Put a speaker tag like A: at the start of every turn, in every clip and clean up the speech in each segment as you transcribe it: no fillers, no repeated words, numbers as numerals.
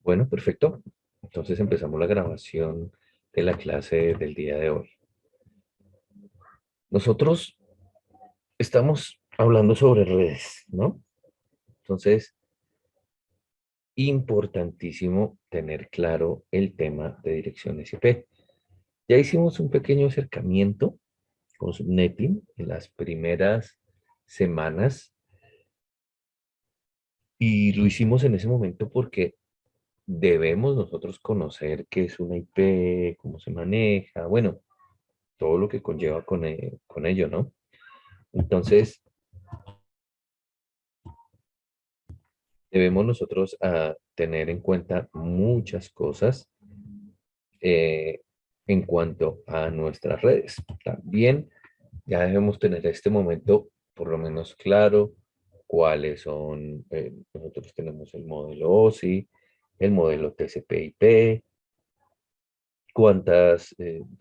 A: Bueno, perfecto. Entonces empezamos la grabación de la clase del día de hoy. Nosotros estamos hablando sobre redes, ¿no? Entonces, importantísimo tener claro el tema de direcciones IP. Ya hicimos un pequeño acercamiento con Subnetting en las primeras semanas y lo hicimos en ese momento porque debemos nosotros conocer qué es una IP, cómo se maneja, bueno, todo lo que conlleva con ello, ¿no? Entonces, debemos nosotros tener en cuenta muchas cosas eh, en cuanto a nuestras redes. También ya debemos tener este momento por lo menos claro cuáles son, nosotros tenemos el modelo OSI, el modelo TCP/IP, cuántas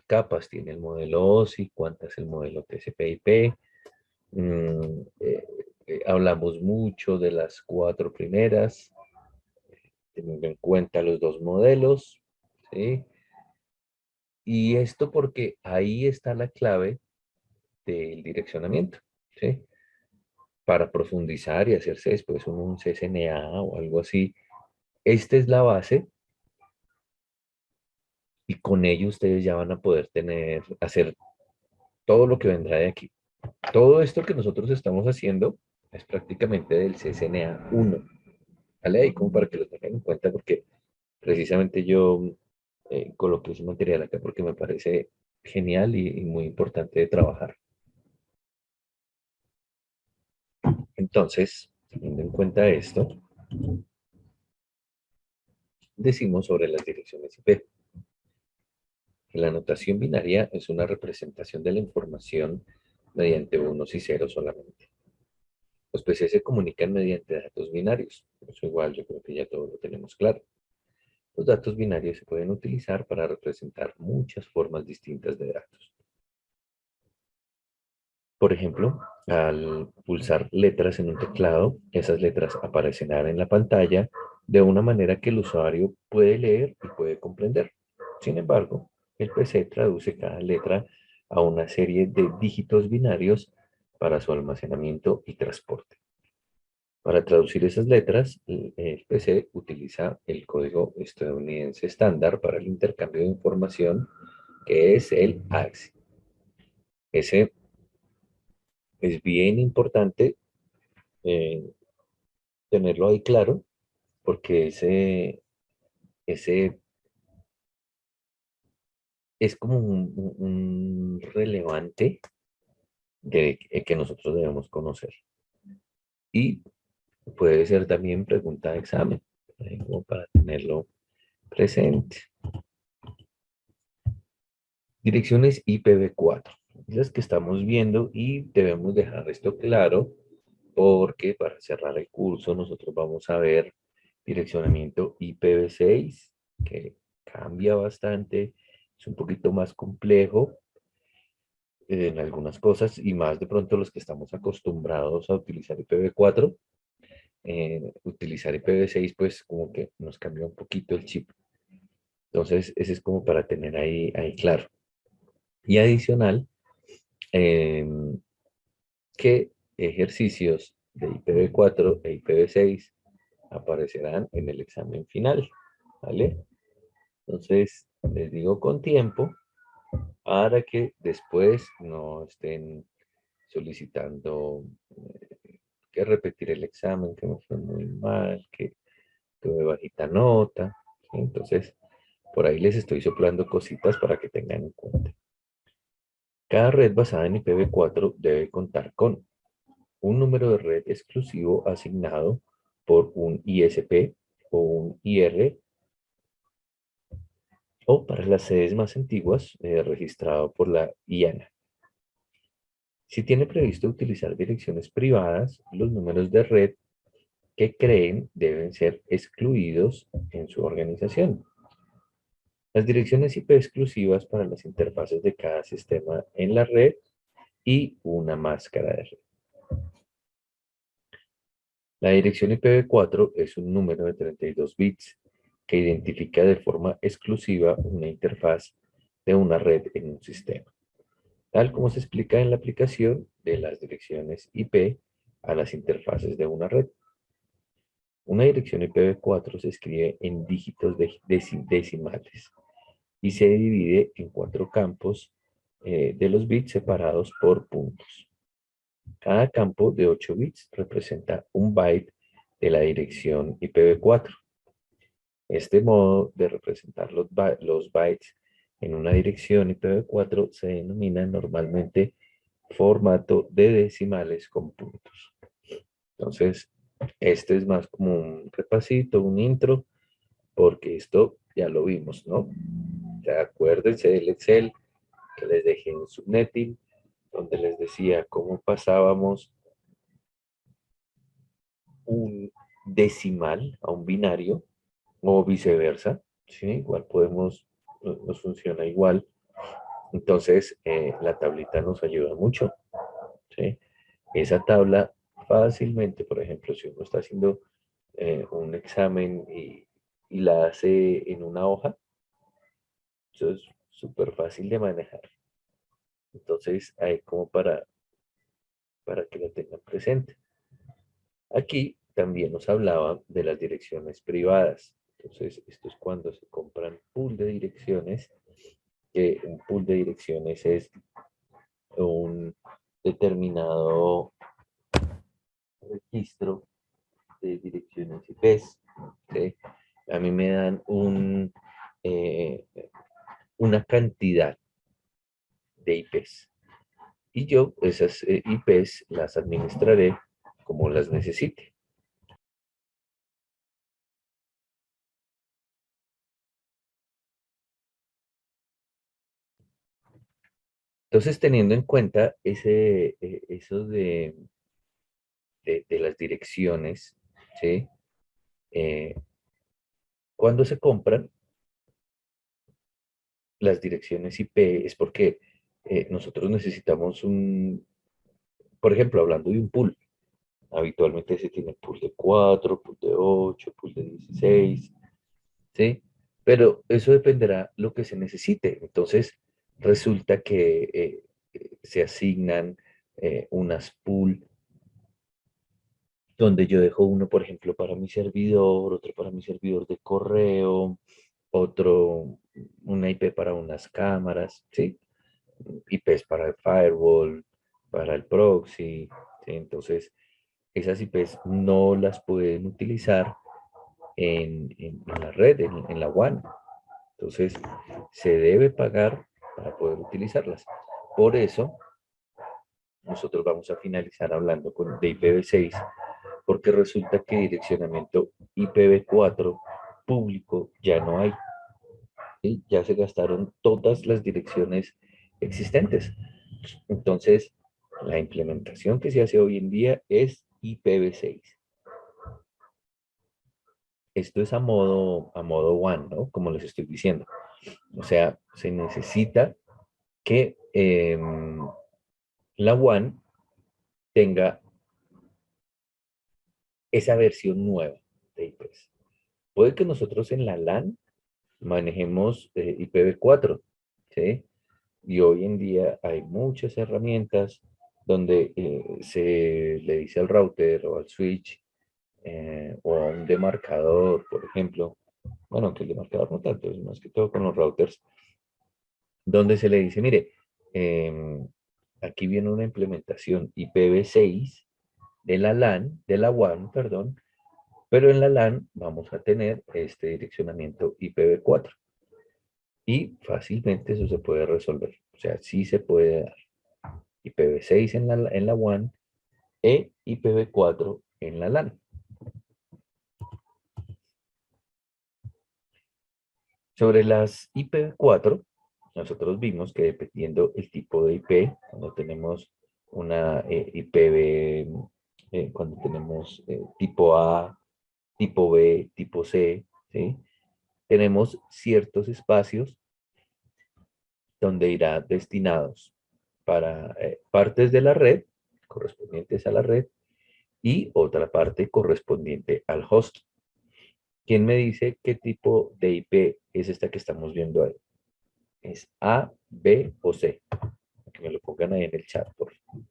A: capas tiene el modelo OSI, cuántas el modelo TCP/IP. Mm, eh, Hablamos mucho de las cuatro primeras, teniendo en cuenta los dos modelos, ¿sí? Y esto porque ahí está la clave del direccionamiento, ¿sí? Para profundizar y hacerse después un CCNA o algo así. Esta es la base y con ello ustedes ya van a poder hacer todo lo que vendrá de aquí. Todo esto que nosotros estamos haciendo es prácticamente del CCNA 1, ¿vale? Ahí como para que lo tengan en cuenta porque precisamente yo coloqué ese material acá porque me parece genial y muy importante de trabajar. Entonces, teniendo en cuenta esto, decimos sobre las direcciones IP. La notación binaria es una representación de la información mediante unos y ceros solamente. Los PC se comunican mediante datos binarios. Eso igual yo creo que ya todo lo tenemos claro. Los datos binarios se pueden utilizar para representar muchas formas distintas de datos. Por ejemplo, al pulsar letras en un teclado, esas letras aparecerán en la pantalla de una manera que el usuario puede leer y puede comprender. Sin embargo, el PC traduce cada letra a una serie de dígitos binarios para su almacenamiento y transporte. Para traducir esas letras, el PC utiliza el código estadounidense estándar para el intercambio de información, que es el ASCII. Ese es bien importante eh, tenerlo ahí claro, porque ese es como un relevante que nosotros debemos conocer. Y puede ser también pregunta de examen, como para tenerlo presente. Direcciones IPv4, las que estamos viendo y debemos dejar esto claro porque para cerrar el curso nosotros vamos a ver direccionamiento IPv6, que cambia bastante, es un poquito más complejo en algunas cosas y más de pronto los que estamos acostumbrados a utilizar IPv4, utilizar IPv6 pues como que nos cambia un poquito el chip. Entonces ese es como para tener ahí claro. Y adicional, em, qué ejercicios de IPv4 e IPv6 aparecerán en el examen final, ¿vale? Entonces, les digo con tiempo para que después no estén solicitando que repetir el examen, que me fue muy mal, que tuve bajita nota. ¿Sí? Entonces, por ahí les estoy soplando cositas para que tengan en cuenta. Cada red basada en IPv4 debe contar con un número de red exclusivo asignado por un ISP o un IR o para las sedes más antiguas registrado por la IANA. Si tiene previsto utilizar direcciones privadas, los números de red que creen deben ser excluidos en su organización. Las direcciones IP exclusivas para las interfaces de cada sistema en la red y una máscara de red. La dirección IPv4 es un número de 32 bits que identifica de forma exclusiva una interfaz de una red en un sistema, tal como se explica en la aplicación de las direcciones IP a las interfaces de una red. Una dirección IPv4 se escribe en dígitos decimales y se divide en 4 campos de los bits separados por puntos. Cada campo de 8 bits representa un byte de la dirección IPv4. Este modo de representar los bytes en una dirección IPv4 se denomina normalmente formato de decimales con puntos. Entonces, este es más como un repasito, un intro, porque esto ya lo vimos, ¿no? Ya acuérdense del Excel que les dejé en Subnetting, donde les decía cómo pasábamos un decimal a un binario o viceversa, ¿sí? Igual podemos, nos funciona igual. Entonces, la tablita nos ayuda mucho, ¿sí? Esa tabla fácilmente, por ejemplo, si uno está haciendo un examen y la hace en una hoja, eso es súper fácil de manejar. Entonces, hay como para que lo tengan presente. Aquí también nos hablaba de las direcciones privadas. Entonces, esto es cuando se compran pool de direcciones, que un pool de direcciones es un determinado registro de direcciones IPs. ¿Sí? A mí me dan eh, una cantidad de IPs y yo esas IPs las administraré como las necesite. Entonces, teniendo en cuenta eso de las direcciones, ¿sí? Eh, cuando se compran las direcciones IP es porque nosotros necesitamos por ejemplo, hablando de un pool, habitualmente se tiene pool de 4, pool de 8, pool de 16, ¿sí? Pero eso dependerá lo que se necesite. Entonces, resulta que se asignan unas pool donde yo dejo uno, por ejemplo, para mi servidor, otro para mi servidor de correo, otro, una IP para unas cámaras, ¿sí? IPs para el firewall, para el proxy, ¿sí? Entonces, esas IPs no las pueden utilizar en la red, en la WAN. Entonces, se debe pagar para poder utilizarlas. Por eso, nosotros vamos a finalizar hablando de IPv6, porque resulta que direccionamiento IPv4 público ya no hay. ¿Sí? Ya se gastaron todas las direcciones existentes. Entonces, la implementación que se hace hoy en día es IPv6. Esto es a modo WAN, ¿no? Como les estoy diciendo. O sea, se necesita que la WAN tenga esa versión nueva de IPs. Puede que nosotros en la LAN manejemos IPv4, ¿sí? Y hoy en día hay muchas herramientas donde se le dice al router o al switch o a un demarcador, por ejemplo, bueno, que el demarcador no tanto, es más que todo con los routers, donde se le dice, mire, aquí viene una implementación IPv6 de la LAN, de la WAN, perdón, pero en la LAN vamos a tener este direccionamiento IPv4 y fácilmente eso se puede resolver. O sea, sí se puede dar IPv6 en la WAN e IPv4 en la LAN. Sobre las IPv4, nosotros vimos que dependiendo el tipo de IP, cuando tenemos una IPv, cuando tenemos tipo A, tipo B, tipo C, ¿sí? Tenemos ciertos espacios donde irá destinados para partes de la red correspondientes a la red y otra parte correspondiente al host. ¿Quién me dice qué tipo de IP es esta que estamos viendo ahí? ¿Es A, B o C? Que me lo pongan ahí en el chat, por favor.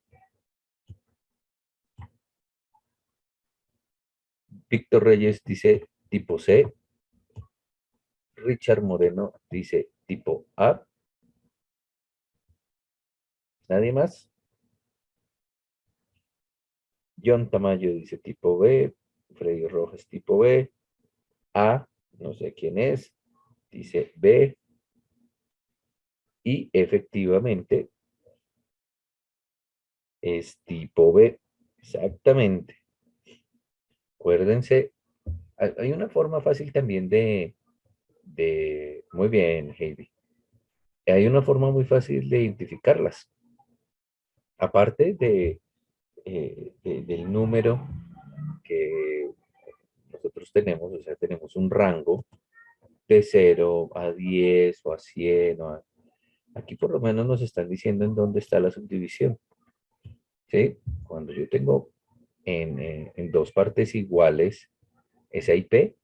A: Víctor Reyes dice tipo C. Richard Moreno dice tipo A. ¿Nadie más? John Tamayo dice tipo B. Freddy Rojas tipo B. A, no sé quién es, dice B. Y efectivamente es tipo B. Exactamente. Acuérdense, hay una forma fácil también muy bien, Heidi. Hay una forma muy fácil de identificarlas. Aparte del número que nosotros tenemos, o sea, tenemos un rango de 0 a 10 o a 100. Aquí por lo menos nos están diciendo en dónde está la subdivisión. ¿Sí? Cuando yo tengo en dos partes iguales esa IP,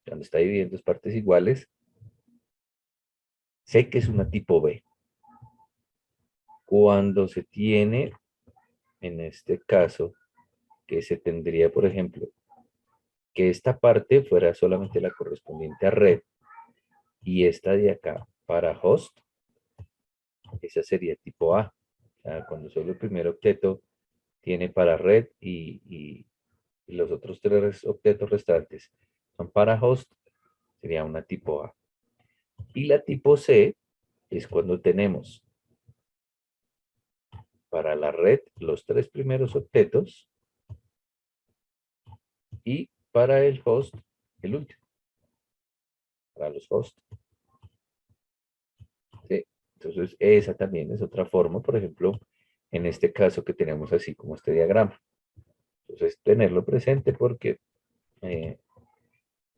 A: cuando está dividido en dos partes iguales, sé que es una tipo B. Cuando se tiene, en este caso, que se tendría, por ejemplo, que esta parte fuera solamente la correspondiente a red y esta de acá para host, esa sería tipo A. O sea, cuando solo el primer octeto tiene para red y los otros tres octetos restantes son para host, sería una tipo A. Y la tipo C es cuando tenemos para la red los tres primeros octetos y para el host el último, para los hosts. ¿Sí? Entonces, esa también es otra forma, por ejemplo, en este caso que tenemos así como este diagrama. Entonces, tenerlo presente porque eh,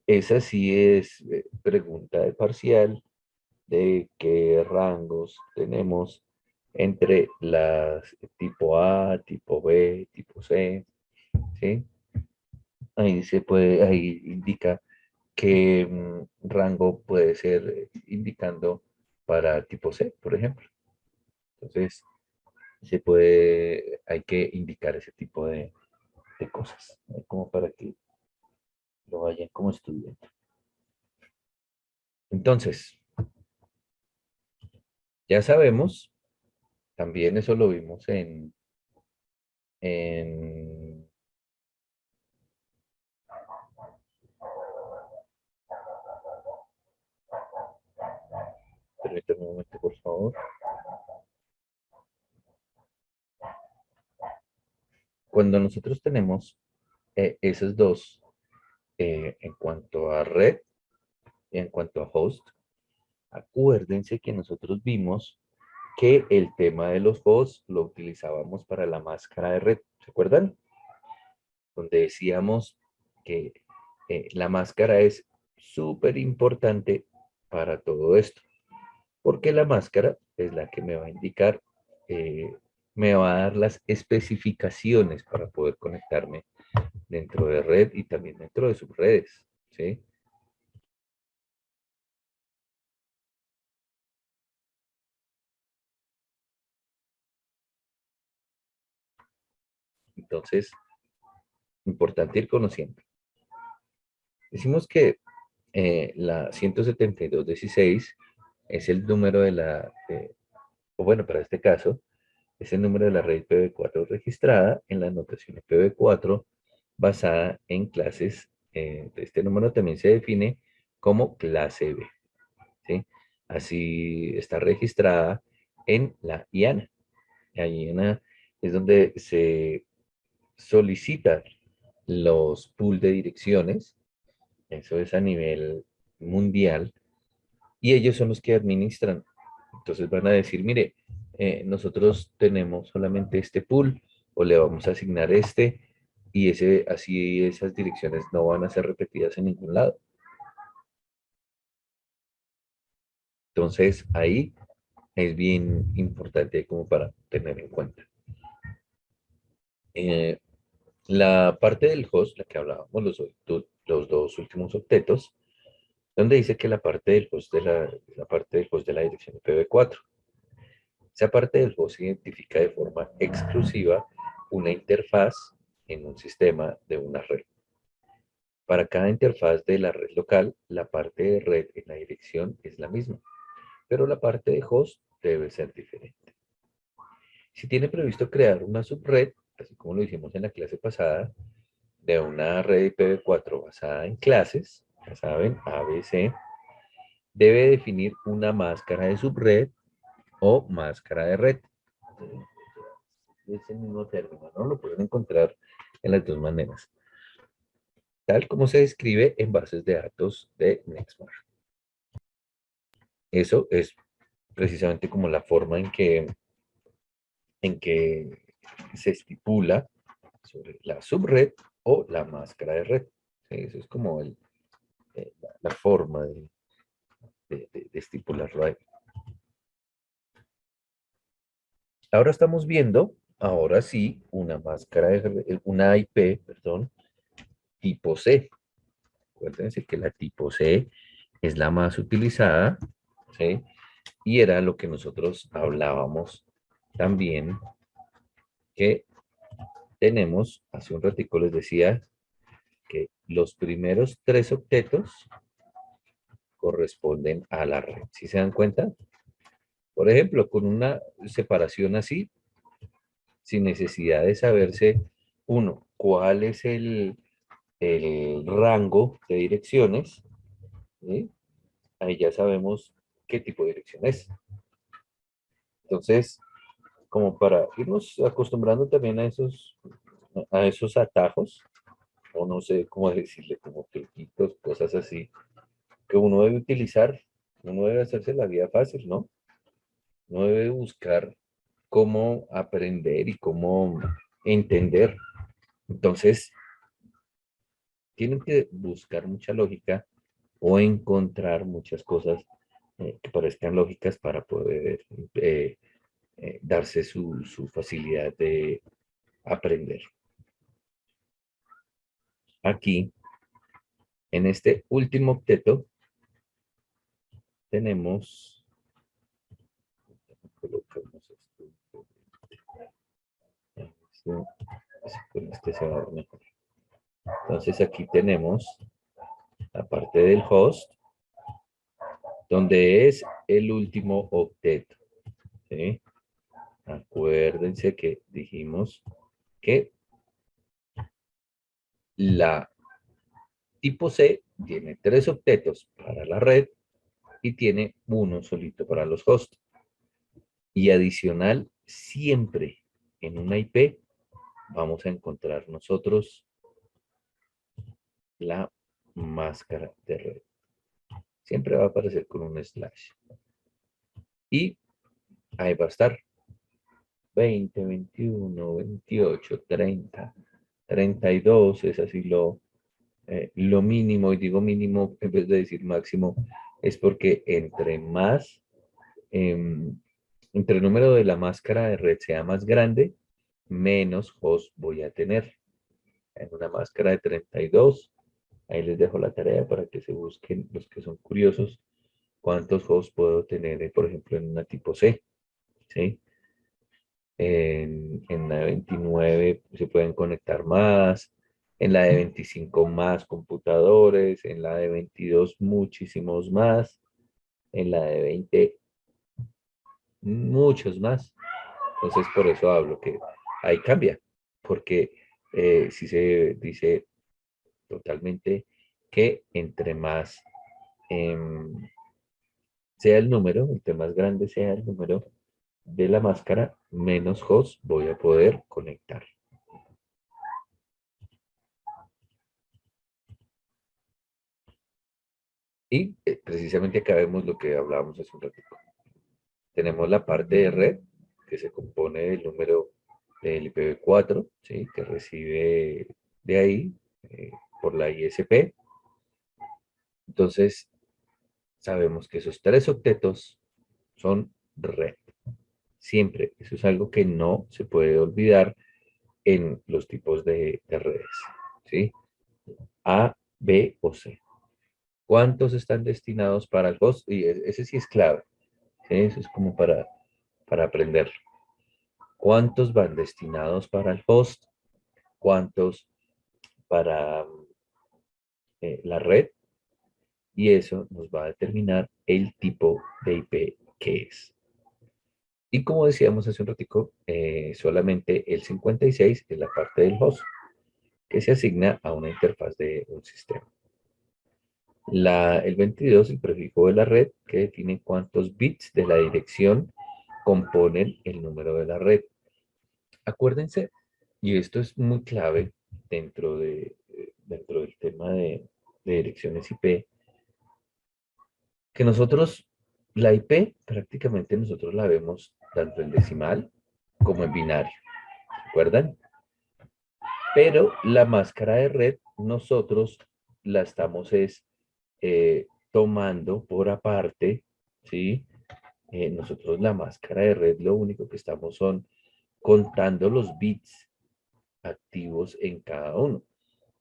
A: esa sí es pregunta de parcial de qué rangos tenemos entre las tipo A, tipo B, tipo C, ¿sí? Ahí se puede, ahí indica qué rango puede ser indicando para tipo C, por ejemplo. Entonces, hay que indicar ese tipo de cosas, ¿no? Como para que lo vayan como estudiando. Entonces, ya sabemos, también eso lo vimos en permítame un momento, por favor. Cuando nosotros tenemos esos dos en cuanto a red y en cuanto a host, acuérdense que nosotros vimos que el tema de los hosts lo utilizábamos para la máscara de red. ¿Se acuerdan? Donde decíamos que la máscara es súper importante para todo esto, porque la máscara es la que me va a indicar, eh, me va a dar las especificaciones para poder conectarme dentro de red y también dentro de subredes, ¿sí? Entonces, importante ir conociendo. Decimos que la 172.16 es el número o bueno, para este caso, es el número de la red IPv4 registrada en la notación IPv4 basada en clases. Este número también se define como clase B, ¿sí? Así está registrada en la IANA. La IANA es donde se solicitan los pools de direcciones, eso es a nivel mundial, y ellos son los que administran. Entonces van a decir, mire, nosotros tenemos solamente este pool o le vamos a asignar este y así esas direcciones no van a ser repetidas en ningún lado. Entonces ahí es bien importante como para tener en cuenta. Eh, La parte del host, la que hablábamos, los dos últimos octetos, donde dice que la parte del host la parte del host de la dirección IPv4. Esa parte del host identifica de forma exclusiva una interfaz en un sistema de una red. Para cada interfaz de la red local, la parte de red en la dirección es la misma, pero la parte de host debe ser diferente. Si tiene previsto crear una subred, así como lo hicimos en la clase pasada, de una red IPv4 basada en clases, ya saben, ABC, debe definir una máscara de subred o máscara de red. Es el mismo término, ¿no? Lo pueden encontrar en las dos maneras, tal como se describe en bases de datos de Nextmar. Eso es precisamente como la forma en que se estipula sobre la subred o la máscara de red. Sí, eso es como la forma de estipularlo ahí. Ahora estamos viendo, ahora sí, una IP, perdón, tipo C. Acuérdense que la tipo C es la más utilizada, ¿sí? Y era lo que nosotros hablábamos también, que tenemos, hace un ratico les decía, que los primeros tres octetos corresponden a la red. ¿Sí se dan cuenta? Por ejemplo, con una separación así, sin necesidad de saberse, uno, cuál es el rango de direcciones, ¿sí? Ahí ya sabemos qué tipo de dirección es. Entonces, como para irnos acostumbrando también a esos atajos, o no sé cómo decirle, como truquitos, cosas así, que uno debe utilizar, uno debe hacerse la vida fácil, ¿no? Uno debe buscar cómo aprender y cómo entender. Entonces, tienen que buscar mucha lógica o encontrar muchas cosas que parezcan lógicas para poder darse su facilidad de aprender. Aquí, en este último octeto, tenemos, colocamos esto, con este se va a ver mejor. Entonces aquí tenemos la parte del host, donde es el último octeto, ¿sí? Acuérdense que dijimos que la tipo C tiene tres octetos para la red y tiene uno solito para los hosts. Y adicional, siempre en una IP vamos a encontrar nosotros la máscara de red. Siempre va a aparecer con un slash. Y ahí va a estar 20, 21, 28, 30, 32, es así lo mínimo, y digo mínimo en vez de decir máximo, es porque em, entre el número de la máscara de red sea más grande, menos host voy a tener. En una máscara de 32, ahí les dejo la tarea para que se busquen los que son curiosos, cuántos hosts puedo tener, por ejemplo, en una tipo C, ¿sí? En la de 29 se pueden conectar más, en la de 25 más computadores, en la de 22 muchísimos más, en la de 20 muchos más. Entonces por eso hablo que ahí cambia, porque si se dice totalmente que entre más em, sea el número, entre más grande sea el número de la máscara, menos hosts voy a poder conectar. Y precisamente acá vemos lo que hablábamos hace un ratito. Tenemos la parte de red, que se compone del número del IPv4, ¿sí? Que recibe de ahí por la ISP. Entonces, sabemos que esos tres octetos son red. Siempre. Eso es algo que no se puede olvidar en los tipos de redes, ¿sí? A, B o C. ¿Cuántos están destinados para el host? Y ese sí es clave, ¿sí? Eso es como para aprenderlo. ¿Cuántos van destinados para el host? ¿Cuántos para la red? Y eso nos va a determinar el tipo de IP que es. Y como decíamos hace un ratico, solamente el 56 es la parte del host que se asigna a una interfaz de un sistema. El 22, el prefijo de la red, que define cuántos bits de la dirección componen el número de la red. Acuérdense, y esto es muy clave dentro del tema de direcciones IP, que nosotros, la IP prácticamente nosotros la vemos tanto en decimal como en binario, ¿recuerdan? Pero la máscara de red nosotros la estamos tomando por aparte, ¿sí? Nosotros la máscara de red lo único que estamos son contando los bits activos en cada uno.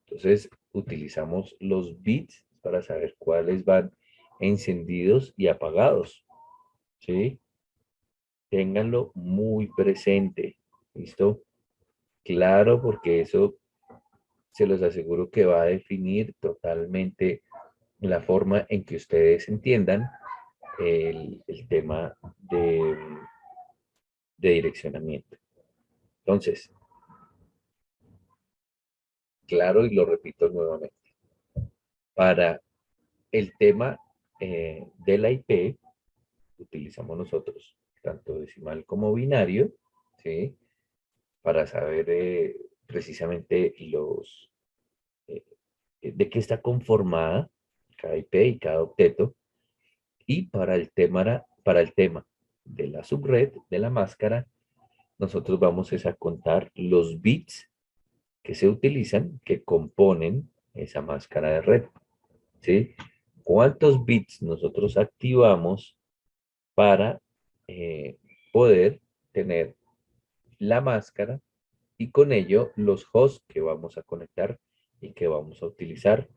A: Entonces utilizamos los bits para saber cuáles van encendidos y apagados, ¿sí? Ténganlo muy presente, ¿listo? Claro, porque eso se los aseguro que va a definir totalmente la forma en que ustedes entiendan el tema de direccionamiento. Entonces, claro, y lo repito nuevamente, para el tema de la IP, utilizamos nosotros tanto decimal como binario, ¿sí? Para saber precisamente eh, de qué está conformada cada IP y cada octeto. Y para el tema de la subred, de la máscara, nosotros vamos a contar los bits que se utilizan, que componen esa máscara de red, ¿sí? ¿Cuántos bits nosotros activamos para poder tener la máscara y con ello los hosts que vamos a conectar y que vamos a utilizar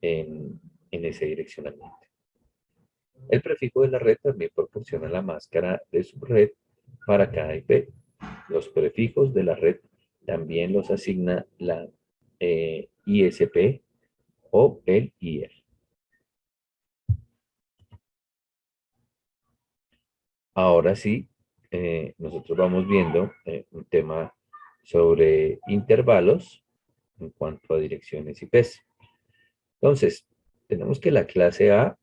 A: en ese direccionamiento? El prefijo de la red también proporciona la máscara de subred para cada IP. Los prefijos de la red también los asigna la ISP o el IR. Ahora sí, nosotros vamos viendo un tema sobre intervalos en cuanto a direcciones IPs. Entonces, tenemos que la clase A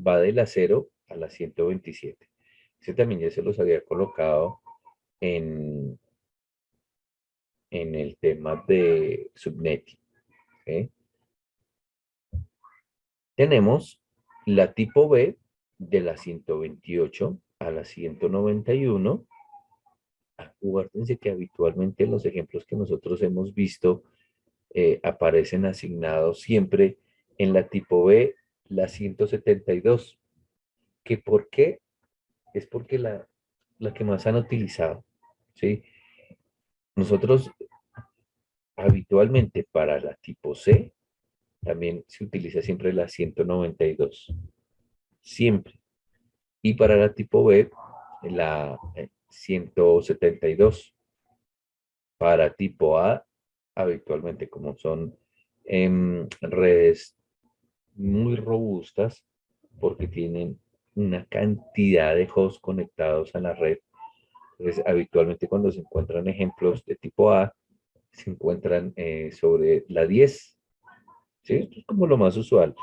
A: va de la 0 a la 127. Ese también ya se los había colocado en, en el tema de subnetting, ¿ok? Tenemos la tipo B de la 128 a la 191. Acuérdense que habitualmente los ejemplos que nosotros hemos visto aparecen asignados siempre en la tipo B, la 172. ¿Que por qué? Es porque la que más han utilizado, ¿sí? Nosotros habitualmente para la tipo C también se utiliza siempre la 192, siempre. Y para la tipo B, la 172. Para tipo A, habitualmente como son redes muy robustas, porque tienen una cantidad de hosts conectados a la red. Entonces, habitualmente cuando se encuentran ejemplos de tipo A, se encuentran sobre la 10. ¿Sí? Esto es como lo más usual.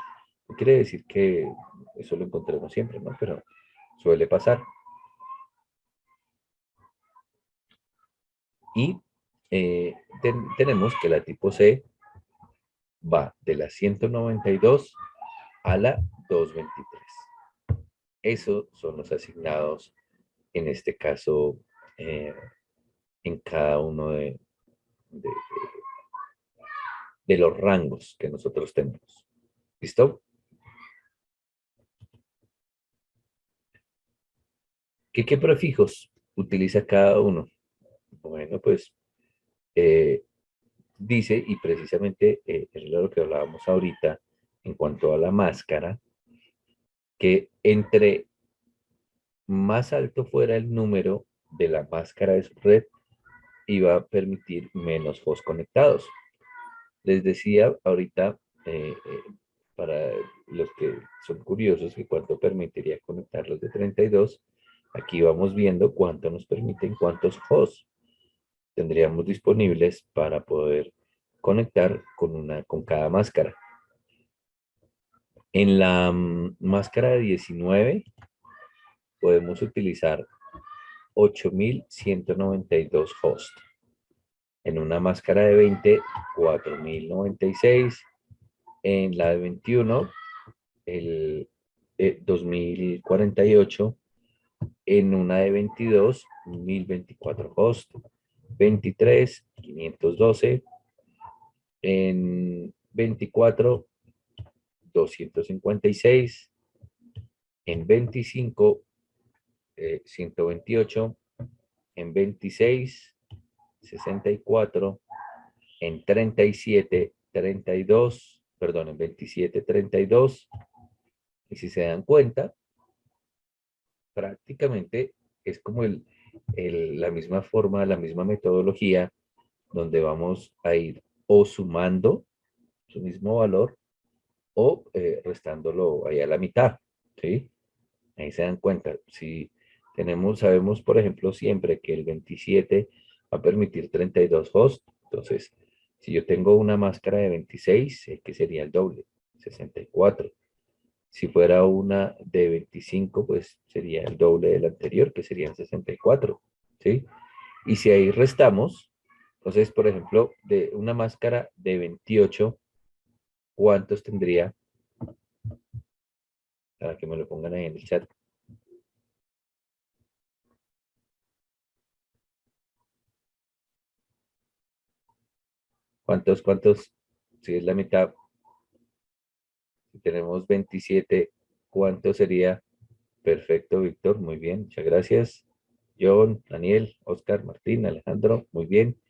A: No quiere decir que eso lo encontremos siempre, ¿no? Pero suele pasar. Y tenemos que la tipo C va de la 192 a la 223. Esos son los asignados, en este caso, eh, en cada uno de- de los rangos que nosotros tenemos. ¿Listo? ¿Qué prefijos utiliza cada uno? Bueno, pues eh, dice, y precisamente es lo que hablábamos ahorita en cuanto a la máscara, que entre más alto fuera el número de la máscara de su red, iba a permitir menos hosts conectados. Les decía ahorita, para los que son curiosos, que cuánto permitiría conectar los de 32, aquí vamos viendo cuánto nos permiten, cuántos hosts tendríamos disponibles para poder conectar con cada máscara. En la máscara de 19 podemos utilizar 8.192 hosts. En una máscara de 20, 4.096. En la de 21, el 2.048. En una de 22, 1.024 hosts. 23, 512. En 24, 256. En 25, 128. En 26, 64. En 37, 32. Perdón, en 27, 32. Y si se dan cuenta, prácticamente es como la misma forma, la misma metodología, donde vamos a ir o sumando su mismo valor o restándolo ahí a la mitad, ¿sí? Ahí se dan cuenta. Si sabemos, por ejemplo, siempre que el 27 va a permitir 32 hosts, entonces, si yo tengo una máscara de 26, sé que sería el doble, 64. Si fuera una de 25, pues sería el doble del anterior, que serían 64, ¿sí? Y si ahí restamos, entonces, por ejemplo, de una máscara de 28, ¿cuántos tendría? Para que me lo pongan ahí en el chat. ¿Cuántos? Si es la mitad, si tenemos 27, ¿cuánto sería? Perfecto, Víctor, muy bien, muchas gracias. John, Daniel, Oscar, Martín, Alejandro, muy bien.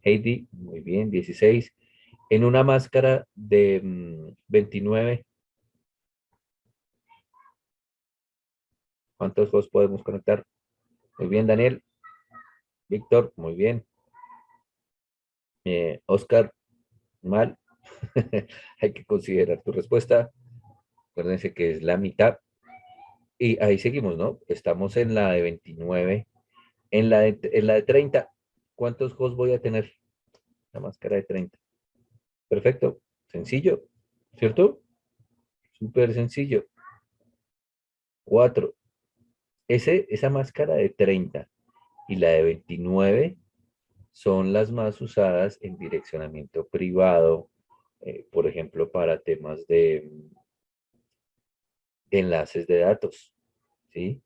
A: Heidi, muy bien, 16. En una máscara de 29, ¿cuántos hosts podemos conectar? Muy bien, Daniel. Víctor, muy bien. Oscar, mal. Hay que considerar tu respuesta. Acuérdense que es la mitad. Y ahí seguimos, ¿no? Estamos en la de 29. En la de 30, ¿cuántos hosts voy a tener? La máscara de 30. Perfecto. Sencillo, ¿cierto? Súper sencillo. 4. Esa máscara de 30 y la de 29 son las más usadas en direccionamiento privado, por ejemplo, para temas de enlaces de datos, ¿sí?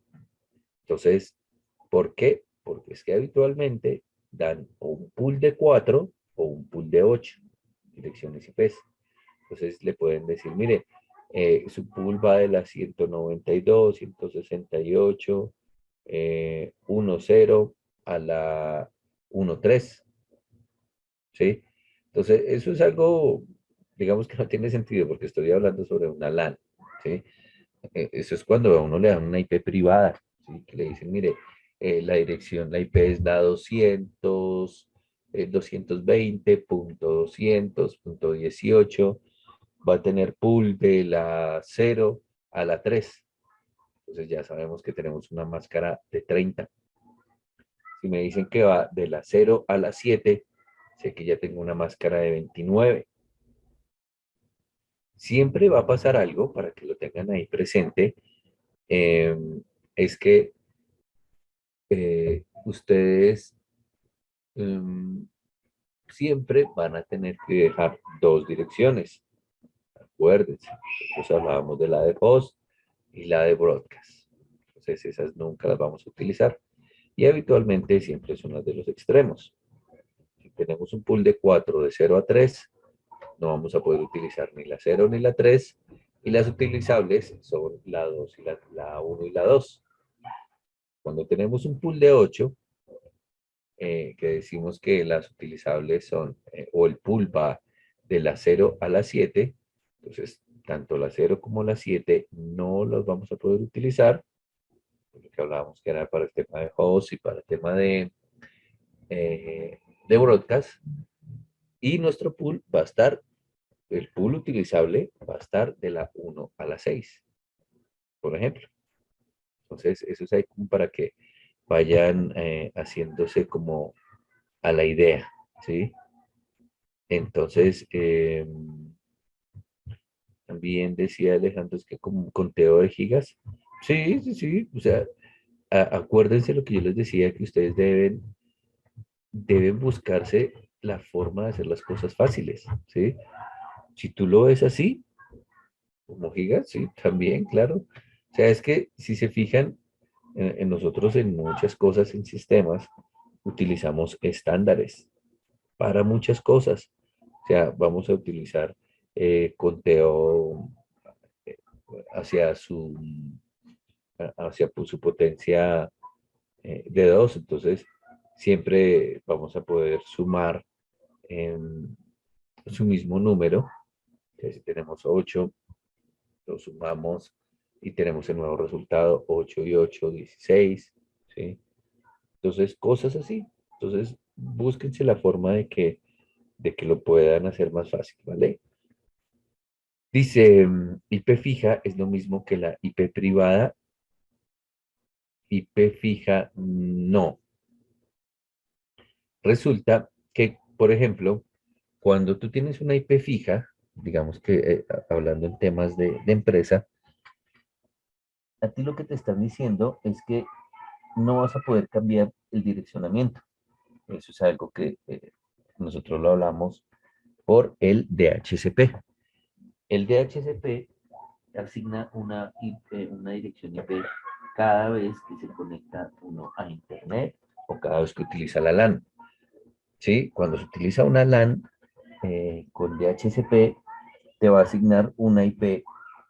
A: Entonces, ¿por qué? Porque es que habitualmente dan o un pool de 4 o un pool de 8 direcciones IPs. Entonces le pueden decir, mire, su pool va de la 192, 168, 10 a la 13, ¿sí? Entonces, eso es algo, digamos que no tiene sentido porque estoy hablando sobre una LAN, ¿sí? Eso es cuando a uno le dan una IP privada, ¿sí? Que le dicen, mire, la dirección, la IP es la 200, 220.200.18, va a tener pool de la 0 a la 3. Entonces ya sabemos que tenemos una máscara de 30. Si me dicen que va de la 0 a la 7, sé que ya tengo una máscara de 29. Siempre va a pasar algo, para que lo tengan ahí presente, eh, es que ustedes um, siempre van a tener que dejar dos direcciones. Acuérdense, nosotros hablábamos de la de host y la de broadcast. Entonces esas nunca las vamos a utilizar. Y habitualmente siempre son las de los extremos. Si tenemos un pool de 4 de 0 a 3, no vamos a poder utilizar ni la 0 ni la 3. Y las utilizables son la 2 y la 1 y la 2. Cuando tenemos un pool de 8, que decimos que las utilizables son, o el pool va de la 0 a la 7, entonces tanto la 0 como la 7 no los vamos a poder utilizar, porque hablábamos que era para el tema de host y para el tema de broadcast, y nuestro pool va a estar, el pool utilizable va a estar de la 1 a la 6, por ejemplo. Entonces, eso es ahí como para que vayan haciéndose como a la idea, ¿sí? Entonces, también decía Alejandro, es que como un conteo de gigas, sí, sí, sí, o sea, acuérdense lo que yo les decía, que ustedes deben buscarse la forma de hacer las cosas fáciles, ¿sí? Si tú lo ves así, como gigas, sí, también, claro. O sea, es que si se fijan, en nosotros en muchas cosas, en sistemas, utilizamos estándares para muchas cosas. O sea, vamos a utilizar conteo eh, hacia su potencia de 2. Entonces, siempre vamos a poder sumar en su mismo número. Que si tenemos 8, lo sumamos y tenemos el nuevo resultado, 8 y 8, 16, ¿sí? Entonces, cosas así. Entonces, búsquense la forma de que lo puedan hacer más fácil, ¿vale? Dice, IP fija es lo mismo que la IP privada. IP fija, no. Resulta que, por ejemplo, cuando tú tienes una IP fija, digamos que hablando en temas de empresa, a ti lo que te están diciendo es que no vas a poder cambiar el direccionamiento. Eso es algo que nosotros lo hablamos por el DHCP. El DHCP asigna una dirección IP cada vez que se conecta uno a Internet o cada vez que utiliza la LAN. ¿Sí? Cuando se utiliza una LAN con DHCP, te va a asignar una IP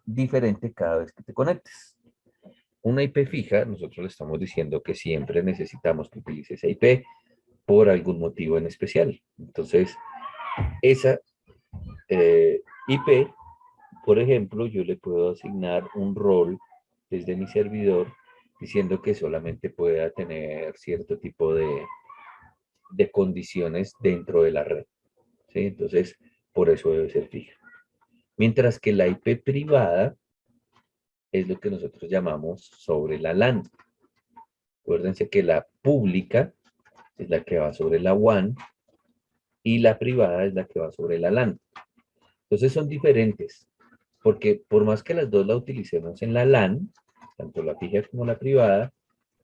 A: diferente cada vez que te conectes. Una IP fija, nosotros le estamos diciendo que siempre necesitamos que utilice esa IP por algún motivo en especial. Entonces, esa IP, por ejemplo, yo le puedo asignar un rol desde mi servidor diciendo que solamente pueda tener cierto tipo de condiciones dentro de la red. ¿Sí? Entonces, por eso debe ser fija. Mientras que la IP privada es lo que nosotros llamamos sobre la LAN. Acuérdense que la pública es la que va sobre la WAN y la privada es la que va sobre la LAN. Entonces son diferentes, porque por más que las dos la utilicemos en la LAN, tanto la fija como la privada,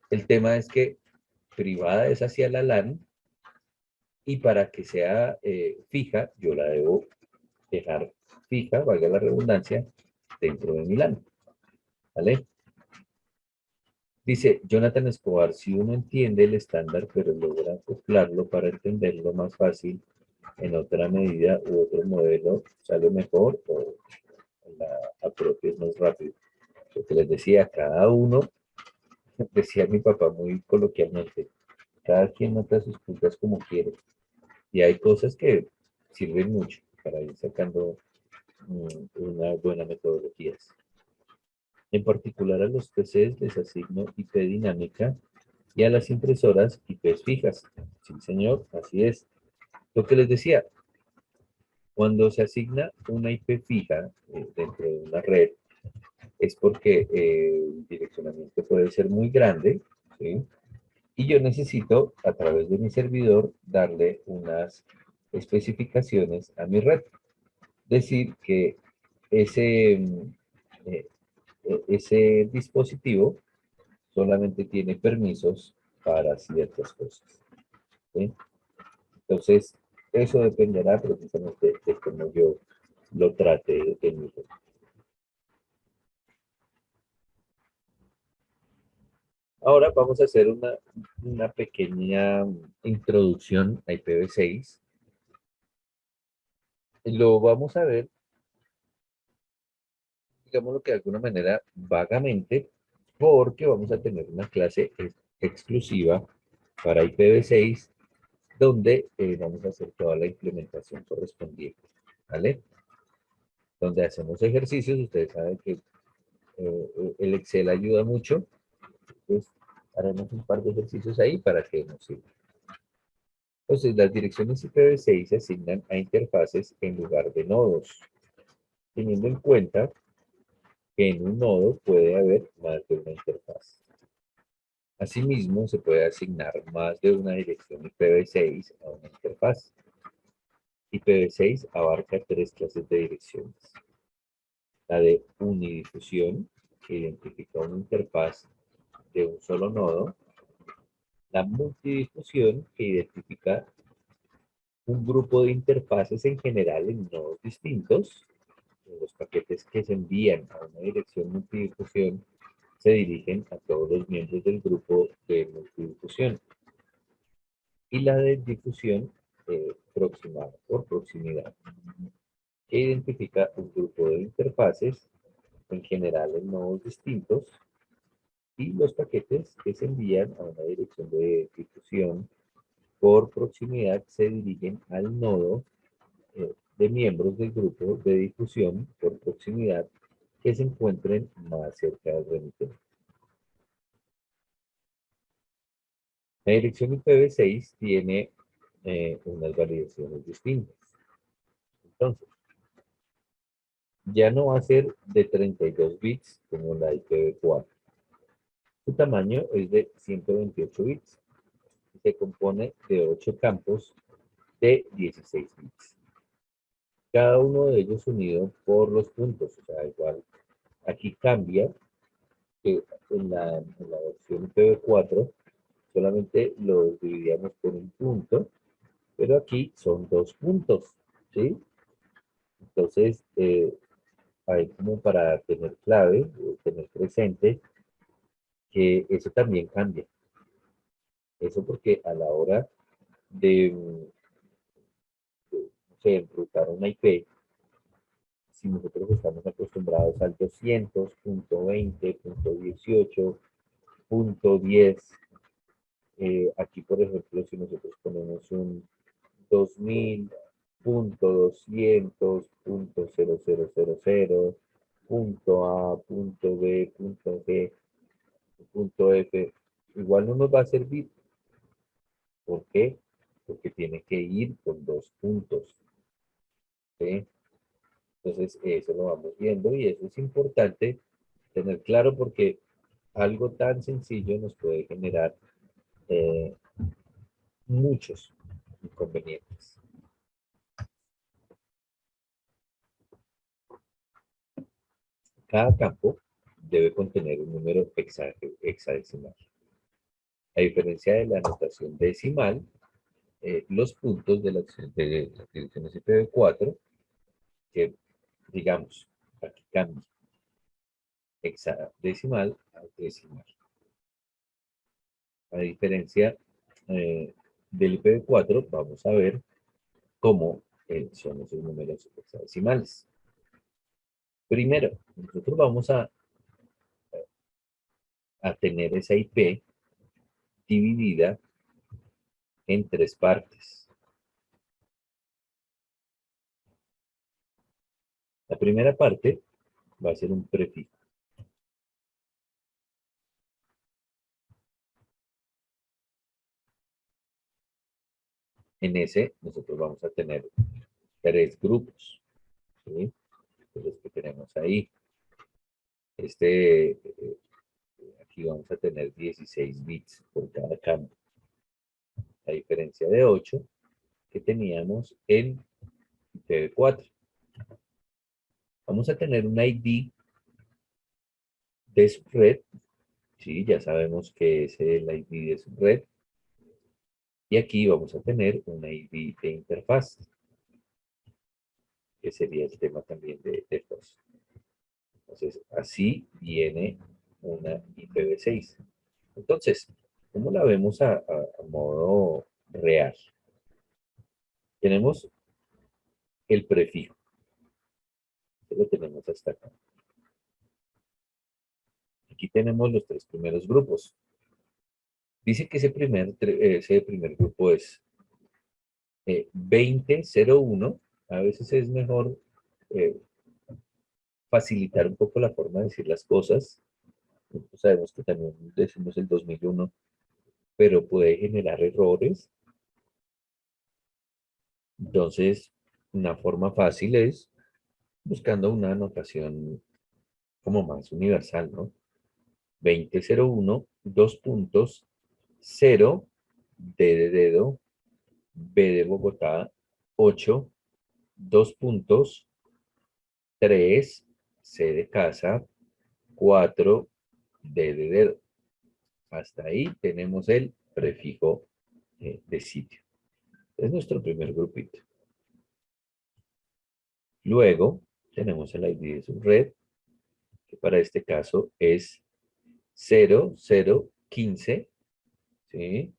A: el tema es que privada es hacia la LAN y para que sea fija, yo la debo dejar fija, valga la redundancia, dentro de mi LAN. ¿Vale? Dice Jonathan Escobar, si uno entiende el estándar, pero logra acoplarlo para entenderlo más fácil en otra medida u otro modelo, sale mejor o la apropias más rápido. Lo que les decía, cada uno, decía mi papá muy coloquialmente, cada quien nota sus puntas como quiere. Y hay cosas que sirven mucho para ir sacando una buena metodología. En particular a los PCs les asigno IP dinámica y a las impresoras IPs fijas. Sí, señor, así es. Lo que les decía, cuando se asigna una IP fija dentro de una red, es porque el direccionamiento puede ser muy grande, ¿sí? Y yo necesito, a través de mi servidor, darle unas especificaciones a mi red. Decir que ese, eh, ese dispositivo solamente tiene permisos para ciertas cosas. ¿Sí? Entonces, eso dependerá precisamente de cómo yo lo trate en mi red. Ahora vamos a hacer una pequeña introducción a IPv6. Lo vamos a ver, digámoslo que de alguna manera vagamente, porque vamos a tener una clase exclusiva para IPv6 donde vamos a hacer toda la implementación correspondiente, ¿vale? Donde hacemos ejercicios, ustedes saben que el Excel ayuda mucho, pues haremos un par de ejercicios ahí para que nos sirva. Entonces, las direcciones IPv6 se asignan a interfaces en lugar de nodos, teniendo en cuenta que en un nodo puede haber más de una interfaz. Asimismo, se puede asignar más de una dirección IPv6 a una interfaz. IPv6 abarca tres clases de direcciones. La de unidifusión, que identifica una interfaz de un solo nodo. La multidifusión, que identifica un grupo de interfaces en general en nodos distintos. Los paquetes que se envían a una dirección multidifusión se dirigen a todos los miembros del grupo de multidifusión. Y la de difusión proximal, por proximidad, que identifica un grupo de interfaces, en general en nodos distintos, y los paquetes que se envían a una dirección de difusión por proximidad se dirigen al nodo de miembros del grupo de difusión por proximidad que se encuentren más cerca del remitente. La dirección IPv6 tiene unas validaciones distintas. Entonces, ya no va a ser de 32 bits como la IPv4. Su tamaño es de 128 bits y se compone de 8 campos de 16 bits. Cada uno de ellos unido por los puntos, o sea, igual. Aquí cambia que en la versión IPv4 solamente los dividíamos por un punto, pero aquí son dos puntos, ¿sí? Entonces, hay como para tener clave, tener presente, que eso también cambia. Eso porque a la hora de, no sé, enrutar una IP, si nosotros estamos acostumbrados al 200.20.18.10, aquí, por ejemplo, si nosotros ponemos un 2000.200.0000, punto A, punto B, punto G, punto F, igual no nos va a servir. ¿Por qué? Porque tiene que ir con dos puntos. ¿Sí? Entonces, eso lo vamos viendo y eso es importante tener claro porque algo tan sencillo nos puede generar eh, muchos inconvenientes. Cada campo debe contener un número hexadecimal. A diferencia de la notación decimal, los puntos de las direcciones IPv4, que digamos, aquí cambia hexadecimal a decimal. A diferencia del IPv4, vamos a ver cómo son esos números hexadecimales. Primero, nosotros vamos a tener esa IP dividida en tres partes. La primera parte va a ser un prefijo. En ese nosotros vamos a tener tres grupos, ¿sí? Los que tenemos ahí. Aquí vamos a tener 16 bits por cada campo, a diferencia de 8 que teníamos en IPv4. Vamos a tener un ID de subred, sí, ya sabemos que es el ID de subred, y aquí vamos a tener un ID de interfaz, que sería el tema también de host. Entonces, así viene una IPv6. Entonces, ¿cómo la vemos a modo real? Tenemos el prefijo, que lo tenemos hasta acá. Aquí tenemos los tres primeros grupos. Dice que ese primer grupo es 2001, a veces es mejor eh, facilitar un poco la forma de decir las cosas. Nosotros sabemos que también decimos el 2001, pero puede generar errores. Entonces, una forma fácil es buscando una anotación como más universal, ¿no? 2001, dos puntos, 0, D de dedo, B de Bogotá, 8, dos puntos, 3, C de casa, 4, D de dedo. Hasta ahí tenemos el prefijo de sitio. Es nuestro primer grupito. Luego tenemos el ID de subred, que para este caso es 0015, ¿sí?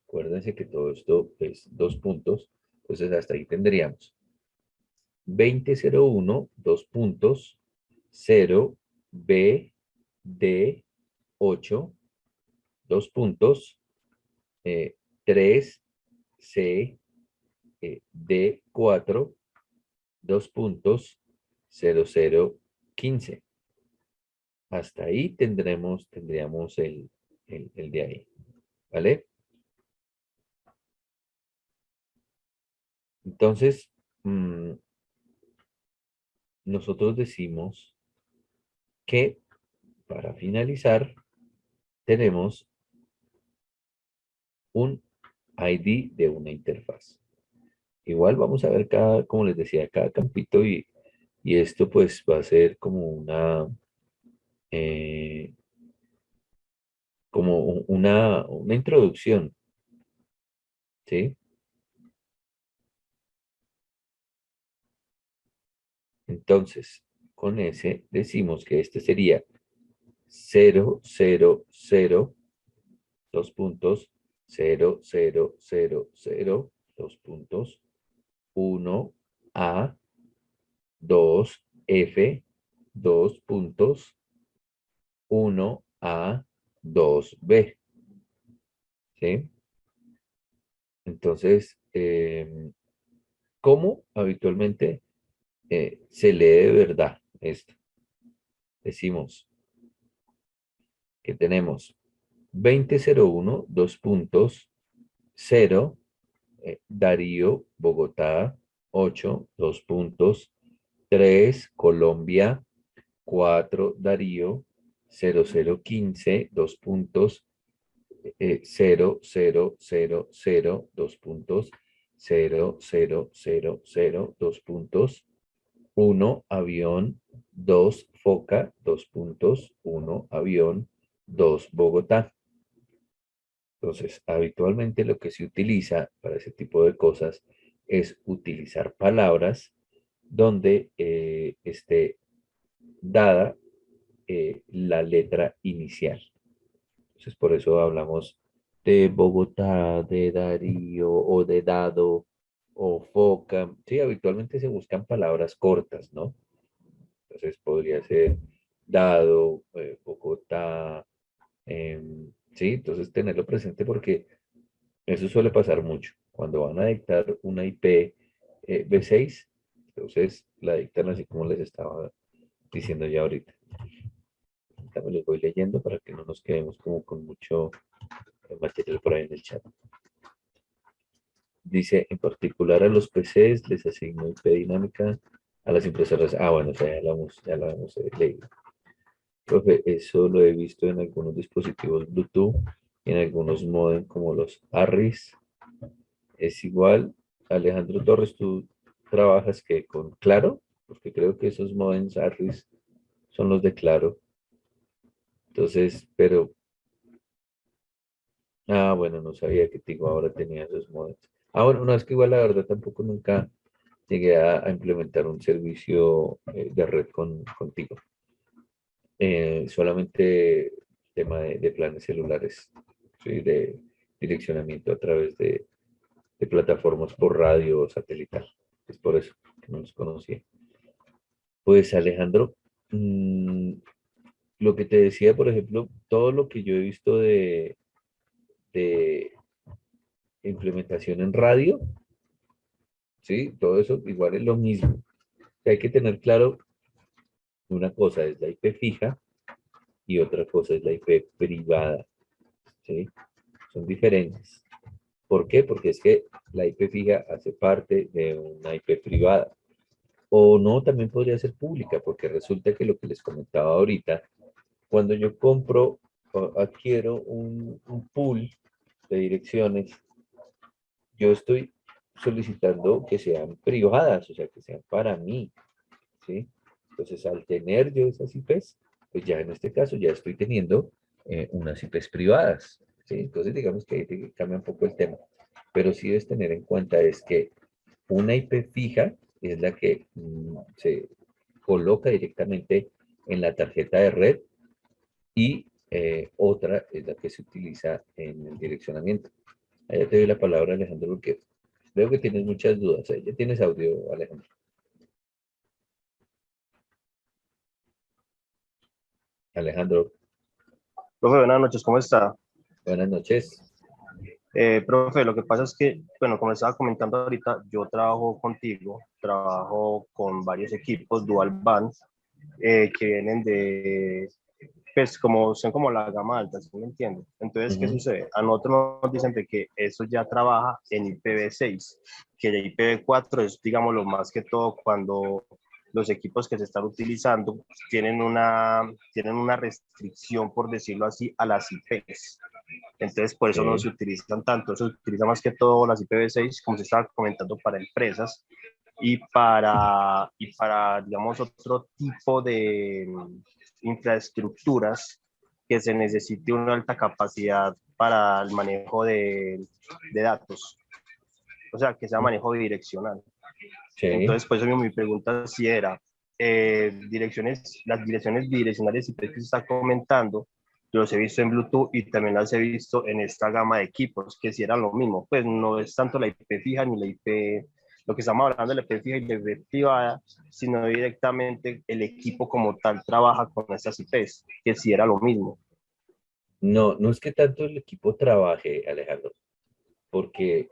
A: Acuérdense que todo esto es dos puntos, entonces hasta ahí tendríamos 2001, dos puntos, 0, B, D, 8, dos puntos, 3, C, D, 4, dos puntos, 0015. Hasta ahí tendríamos el de ahí, ¿vale? Entonces, nosotros decimos que para finalizar tenemos un ID de una interfaz. Igual vamos a ver cada, como les decía, cada campito y esto pues va a ser eh, como una introducción, ¿sí? Entonces, con ese decimos que este sería 000, dos puntos, 0000, dos puntos, 1A, 2F, dos puntos, 1A, 2B, ¿sí? Entonces, ¿cómo habitualmente se lee de verdad esto? Decimos que tenemos 2001, dos puntos, 0, Darío, Bogotá, 8, dos puntos, 3, Colombia, 4, Darío, 0015, dos puntos, 0000, dos puntos, 0000, dos puntos, 1, avión, 2, Foca, dos puntos, 1, avión, 2, Bogotá. Entonces, habitualmente lo que se utiliza para ese tipo de cosas es utilizar palabras donde esté dada la letra inicial. Entonces, por eso hablamos de Bogotá, de Darío o de Dado o Foca. Sí, habitualmente se buscan palabras cortas, ¿no? Entonces podría ser Dado, Bogotá, sí, entonces tenerlo presente porque eso suele pasar mucho. Cuando van a dictar una IP B6, entonces la dictan así como les estaba diciendo ya ahorita. También los voy leyendo para que no nos quedemos como con mucho material por ahí en el chat. Dice, en particular a los PCs les asigno IP dinámica, a las impresoras. Ah, bueno, o sea, ya lo hemos leído. Profe, eso lo he visto en algunos dispositivos Bluetooth, en algunos modem como los ARRIS. Es igual, Alejandro Torres, tú trabajas que con Claro, porque creo que esos modems ARRIS son los de Claro. Entonces, pero, bueno, no sabía que Tigo ahora tenía esos modems. Bueno, no, es que igual la verdad tampoco nunca llegué a implementar un servicio de red contigo. Solamente tema de planes celulares, ¿sí? De direccionamiento a través de plataformas por radio o satelital. Es por eso que no los conocía. Pues Alejandro, lo que te decía, por ejemplo, todo lo que yo he visto de implementación en radio, ¿sí? Todo eso igual es lo mismo. Hay que tener claro una cosa es la IP fija y otra cosa es la IP privada, ¿sí? Son diferentes. ¿Por qué? Porque es que la IP fija hace parte de una IP privada. O no, también podría ser pública, porque resulta que lo que les comentaba ahorita, cuando yo compro o adquiero un pool de direcciones, yo estoy solicitando que sean privadas, o sea, que sean para mí, ¿sí? Entonces, al tener yo esas IPs, pues ya en este caso ya estoy teniendo unas IPs privadas, ¿sí? Entonces, digamos que ahí cambia un poco el tema. Pero sí debes tener en cuenta es que una IP fija es la que se coloca directamente en la tarjeta de red y otra es la que se utiliza en el direccionamiento. Ahí te doy la palabra, Alejandro, porque veo que tienes muchas dudas. Ya tienes audio, Alejandro. Alejandro,
B: Profe, buenas noches, ¿cómo está?
A: buenas noches.
B: Profe, lo que pasa es que, bueno, como estaba comentando ahorita, yo trabajo contigo, trabajo con varios equipos Dual Band que vienen de, pues como son como la gama alta, ¿sí me entiende? Entonces, ¿qué
A: Ujú.
B: sucede? A nosotros nos dicen de que eso ya trabaja en IPv6, que el IPv4 es, digamos, lo más que todo cuando los equipos que se están utilizando tienen una restricción, por decirlo así, a las IPs. Entonces, por eso no se
A: Sí,
B: utilizan tanto. Se utiliza más que todo las IPv6, como se estaba comentando, para empresas y para, digamos, otro tipo de infraestructuras que se necesite una alta capacidad para el manejo de datos, o sea, que sea manejo direccional.
A: sí.
B: Entonces, por eso mi pregunta si era, las direcciones bidireccionales que se está comentando, yo los he visto en Bluetooth y también las he visto en esta gama de equipos, que si eran lo mismo, pues no es tanto la IP fija ni la IP, lo que estamos hablando de la IP fija y la IP privada, sino directamente el equipo como tal trabaja con estas IPs, que si era lo mismo.
A: No, no es que tanto el equipo trabaje, Alejandro, porque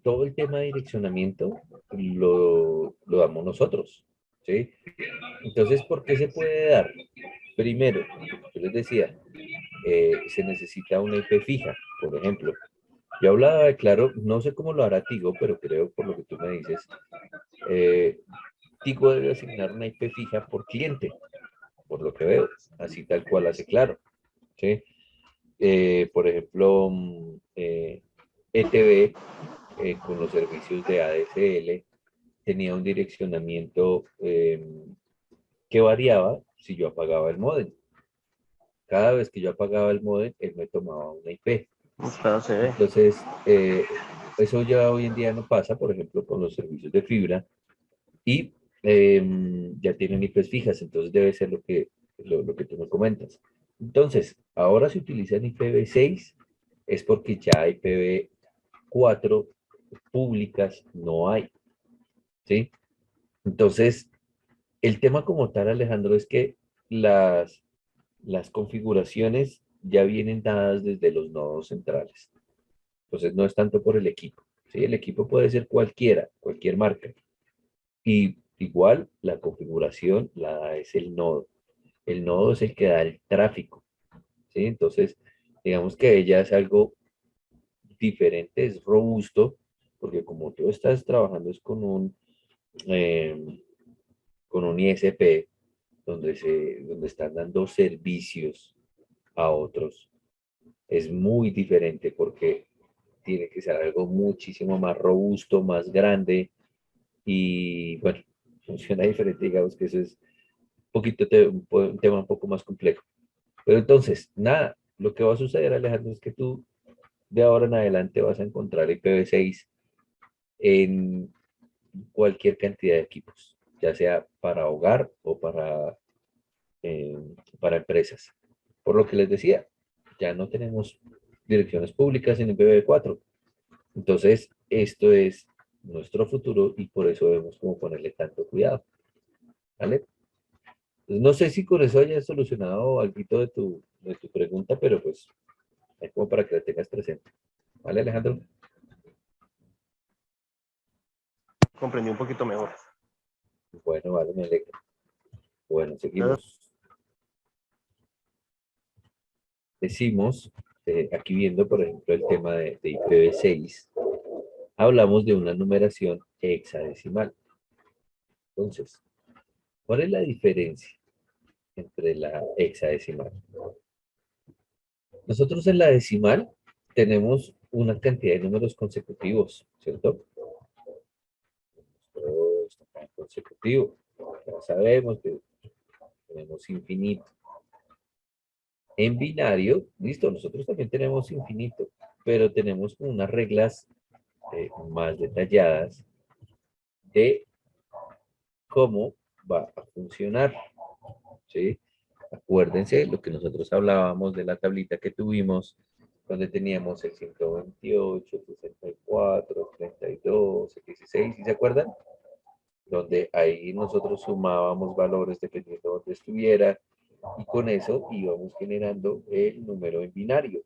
A: todo el tema de direccionamiento lo damos nosotros, ¿sí? Entonces, ¿por qué se puede dar? Primero, yo les decía, se necesita una IP fija, por ejemplo. Yo hablaba de Claro, no sé cómo lo hará Tigo, pero creo, por lo que tú me dices, eh, Tigo debe asignar una IP fija por cliente, por lo que veo, así tal cual hace Claro, ¿sí? Por ejemplo, ETV con los servicios de ADSL tenía un direccionamiento que variaba si yo apagaba el módem. Cada vez que yo apagaba el módem, él me tomaba una IP.
B: Claro, se ve.
A: Entonces, eso ya hoy en día no pasa, por ejemplo, con los servicios de fibra y ya tienen IPs fijas, entonces debe ser lo que tú me comentas. Entonces, ahora se utilizan IPv6 es porque ya IPv4 públicas no hay, ¿sí? Entonces, el tema como tal, Alejandro, es que las configuraciones ya vienen dadas desde los nodos centrales. Entonces, no es tanto por el equipo, ¿sí? El equipo puede ser cualquiera, cualquier marca. Y igual la configuración la da es el nodo. El nodo es el que da el tráfico, ¿sí? Entonces, digamos que ella es algo diferente, es robusto, porque como tú estás trabajando es eh, con un ISP donde están dando servicios a otros, es muy diferente porque tiene que ser algo muchísimo más robusto, más grande y bueno, funciona diferente, digamos que eso es poquito un tema un poco más complejo. Pero entonces, nada, lo que va a suceder, Alejandro, es que tú de ahora en adelante vas a encontrar IPv6 en cualquier cantidad de equipos, ya sea para hogar o eh, para empresas. Por lo que les decía, ya no tenemos direcciones públicas en IPv4. Entonces, esto es nuestro futuro y por eso debemos como ponerle tanto cuidado, ¿vale? Pues no sé si con eso hayas solucionado algo de tu pregunta, pero pues es como para que la tengas presente. ¿Vale, Alejandro?
B: comprendí un poquito mejor.
A: Bueno, vale, me alegro. Bueno, seguimos. Decimos, aquí viendo, por ejemplo, el tema de IPv6, hablamos de una numeración hexadecimal. Entonces, ¿cuál es la diferencia entre la hexadecimal? Nosotros en la decimal tenemos una cantidad de números consecutivos, ¿cierto? Todo está acá en consecutivo. Ya sabemos que tenemos infinito. En binario, listo, nosotros también tenemos infinito, pero tenemos unas reglas más detalladas de cómo va a funcionar, ¿sí? Acuérdense lo que nosotros hablábamos de la tablita que tuvimos, donde teníamos el 128, 64, 32, 16, ¿sí se acuerdan? Donde ahí nosotros sumábamos valores dependiendo de dónde estuviera, y con eso íbamos generando el número en binario.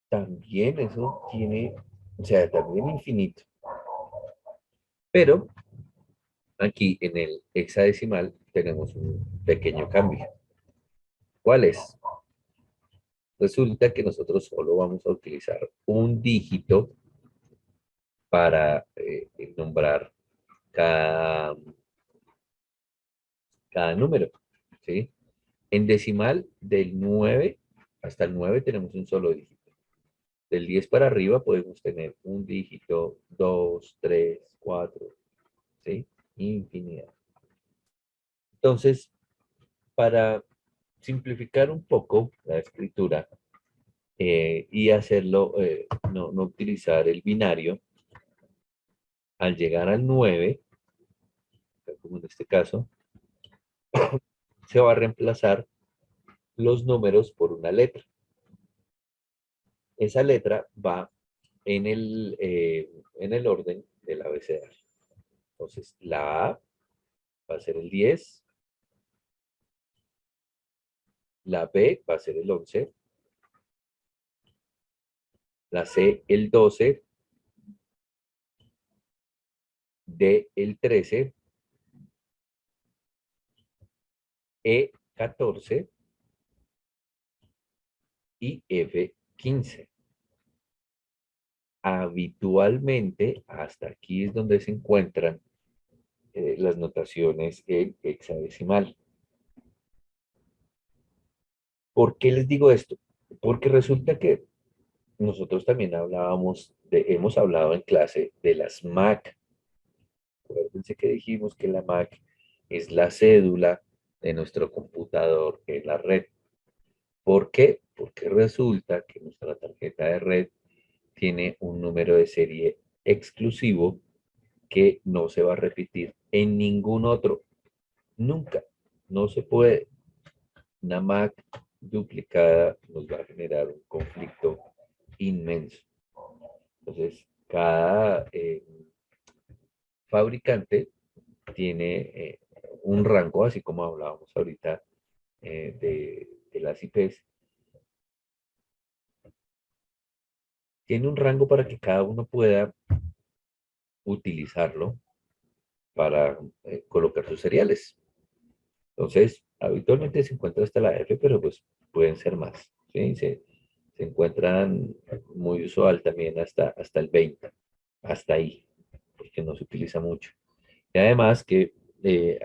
A: También eso tiene, o sea, también infinito. Pero aquí en el hexadecimal tenemos un pequeño cambio. ¿Cuál es? Resulta que nosotros solo vamos a utilizar un dígito para nombrar cada, cada número, ¿sí? En decimal, del 9 hasta el 9 tenemos un solo dígito. Del 10 para arriba podemos tener un dígito, 2, 3, 4, ¿sí? Infinidad. Entonces, para simplificar un poco la escritura y hacerlo, no utilizar el binario, al llegar al 9, como en este caso, se va a reemplazar los números por una letra. Esa letra va en el orden del abecedario. Entonces, la A va a ser el 10, la B va a ser el 11, la C el 12, D el 13, E 14 y F 15. Habitualmente, hasta aquí es donde se encuentran las notaciones en hexadecimal. ¿Por qué les digo esto? Porque resulta que nosotros también hemos hablado en clase de las MAC. Acuérdense que dijimos que la MAC es la cédula de nuestro computador en la red. ¿Por qué? Porque resulta que nuestra tarjeta de red tiene un número de serie exclusivo que no se va a repetir en ningún otro. Nunca. No se puede. Una Mac duplicada nos va a generar un conflicto inmenso. Entonces, cada fabricante tiene un rango, así como hablábamos ahorita de las IPs, tiene un rango para que cada uno pueda utilizarlo para colocar sus seriales. Entonces, habitualmente se encuentra hasta la F, pero pues pueden ser más. ¿Sí? Se encuentran muy usual también hasta el 20, hasta ahí, porque no se utiliza mucho. Y además que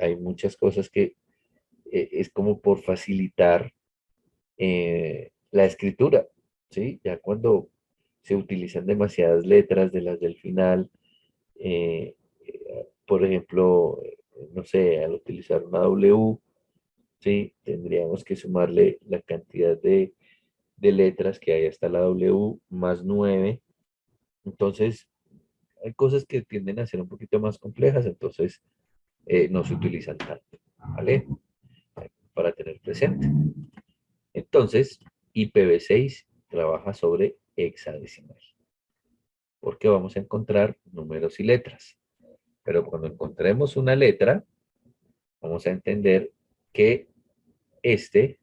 A: hay muchas cosas que es como por facilitar la escritura, ¿sí? Ya cuando se utilizan demasiadas letras de las del final, por ejemplo, no sé, al utilizar una W, ¿sí? Tendríamos que sumarle la cantidad de letras que hay hasta la W más 9. Entonces, hay cosas que tienden a ser un poquito más complejas, entonces no se utilizan tanto, ¿vale? Para tener presente. Entonces, IPv6 trabaja sobre hexadecimal, porque vamos a encontrar números y letras. Pero cuando encontremos una letra, vamos a entender que este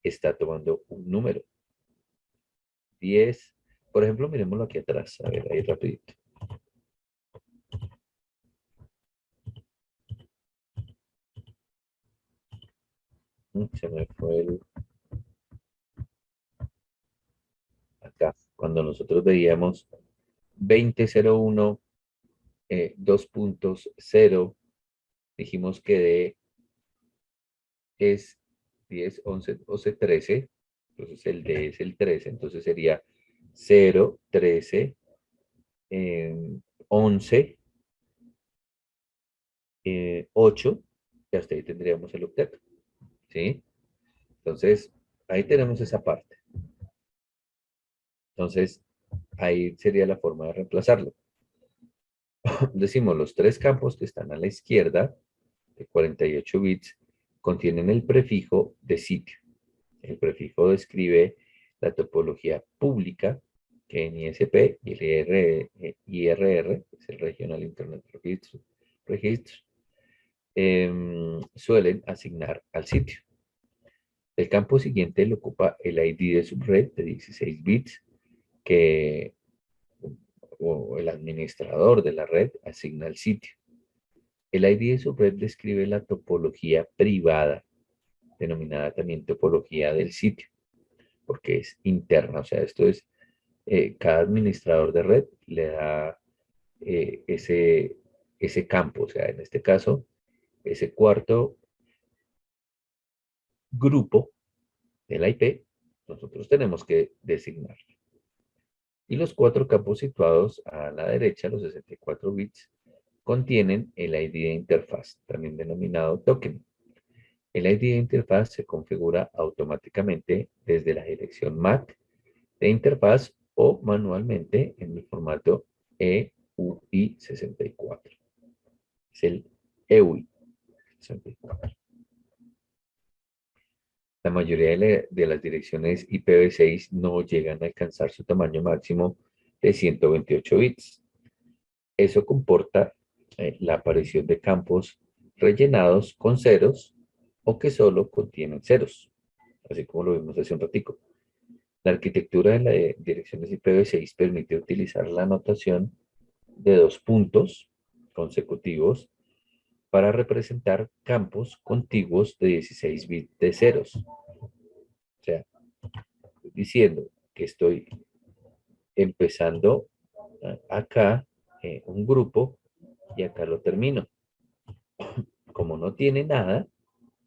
A: está tomando un número. 10. Por ejemplo, miremoslo aquí atrás. A ver, ahí rapidito. Se me fue acá. Cuando nosotros veíamos 2001, 2.0, dijimos que D es 10, 11, 12, 13. Entonces el D es el 13. Entonces sería 0, 13, 11, 8. Y hasta ahí tendríamos el octeto. ¿Sí? Entonces, ahí tenemos esa parte. Entonces, ahí sería la forma de reemplazarlo. Decimos, los tres campos que están a la izquierda, de 48 bits, contienen el prefijo de sitio. El prefijo describe la topología pública que en ISP y el IRR, que es el Regional Internet Registro, suelen asignar al sitio. El campo siguiente lo ocupa el ID de subred de 16 bits que o el administrador de la red asigna al sitio. El ID de subred describe la topología privada, denominada también topología del sitio, porque es interna, o sea, esto es, cada administrador de red le da ese campo, o sea, en este caso, ese cuarto grupo de la IP, nosotros tenemos que designar. Y los cuatro campos situados a la derecha, los 64 bits, contienen el ID de interfaz, también denominado token. El ID de interfaz se configura automáticamente desde la dirección MAC de interfaz o manualmente en el formato EUI64. Es el EUI64. La mayoría de las direcciones IPv6 no llegan a alcanzar su tamaño máximo de 128 bits. Eso comporta la aparición de campos rellenados con ceros o que solo contienen ceros, así como lo vimos hace un ratico. La arquitectura de las direcciones IPv6 permite utilizar la notación de dos puntos consecutivos para representar campos contiguos de 16 bits de ceros. O sea, diciendo que estoy empezando acá un grupo y acá lo termino. Como no tiene nada,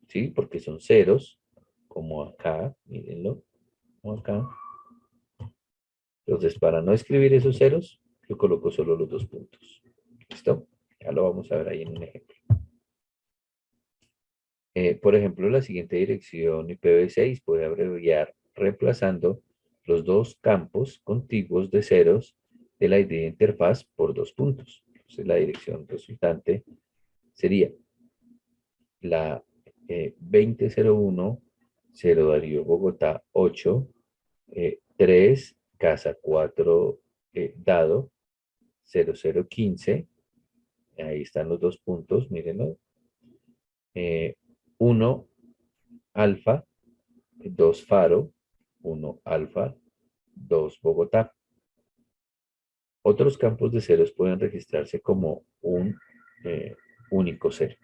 A: ¿sí? Porque son ceros, como acá, mírenlo, como acá. Entonces, para no escribir esos ceros, yo coloco solo los dos puntos. ¿Listo? Ya lo vamos a ver ahí en un ejemplo. Por ejemplo, la siguiente dirección IPv6 puede abreviar reemplazando los dos campos contiguos de ceros de la ID de interfaz por dos puntos. Entonces, la dirección resultante sería la 2001, 0 Darío Bogotá 8, 3 Casa 4 Dado 0015. Ahí están los dos puntos, mírenlo. 1 Alfa, 2 Faro, 1 Alfa, 2 Bogotá. Otros campos de ceros pueden registrarse como un único cero.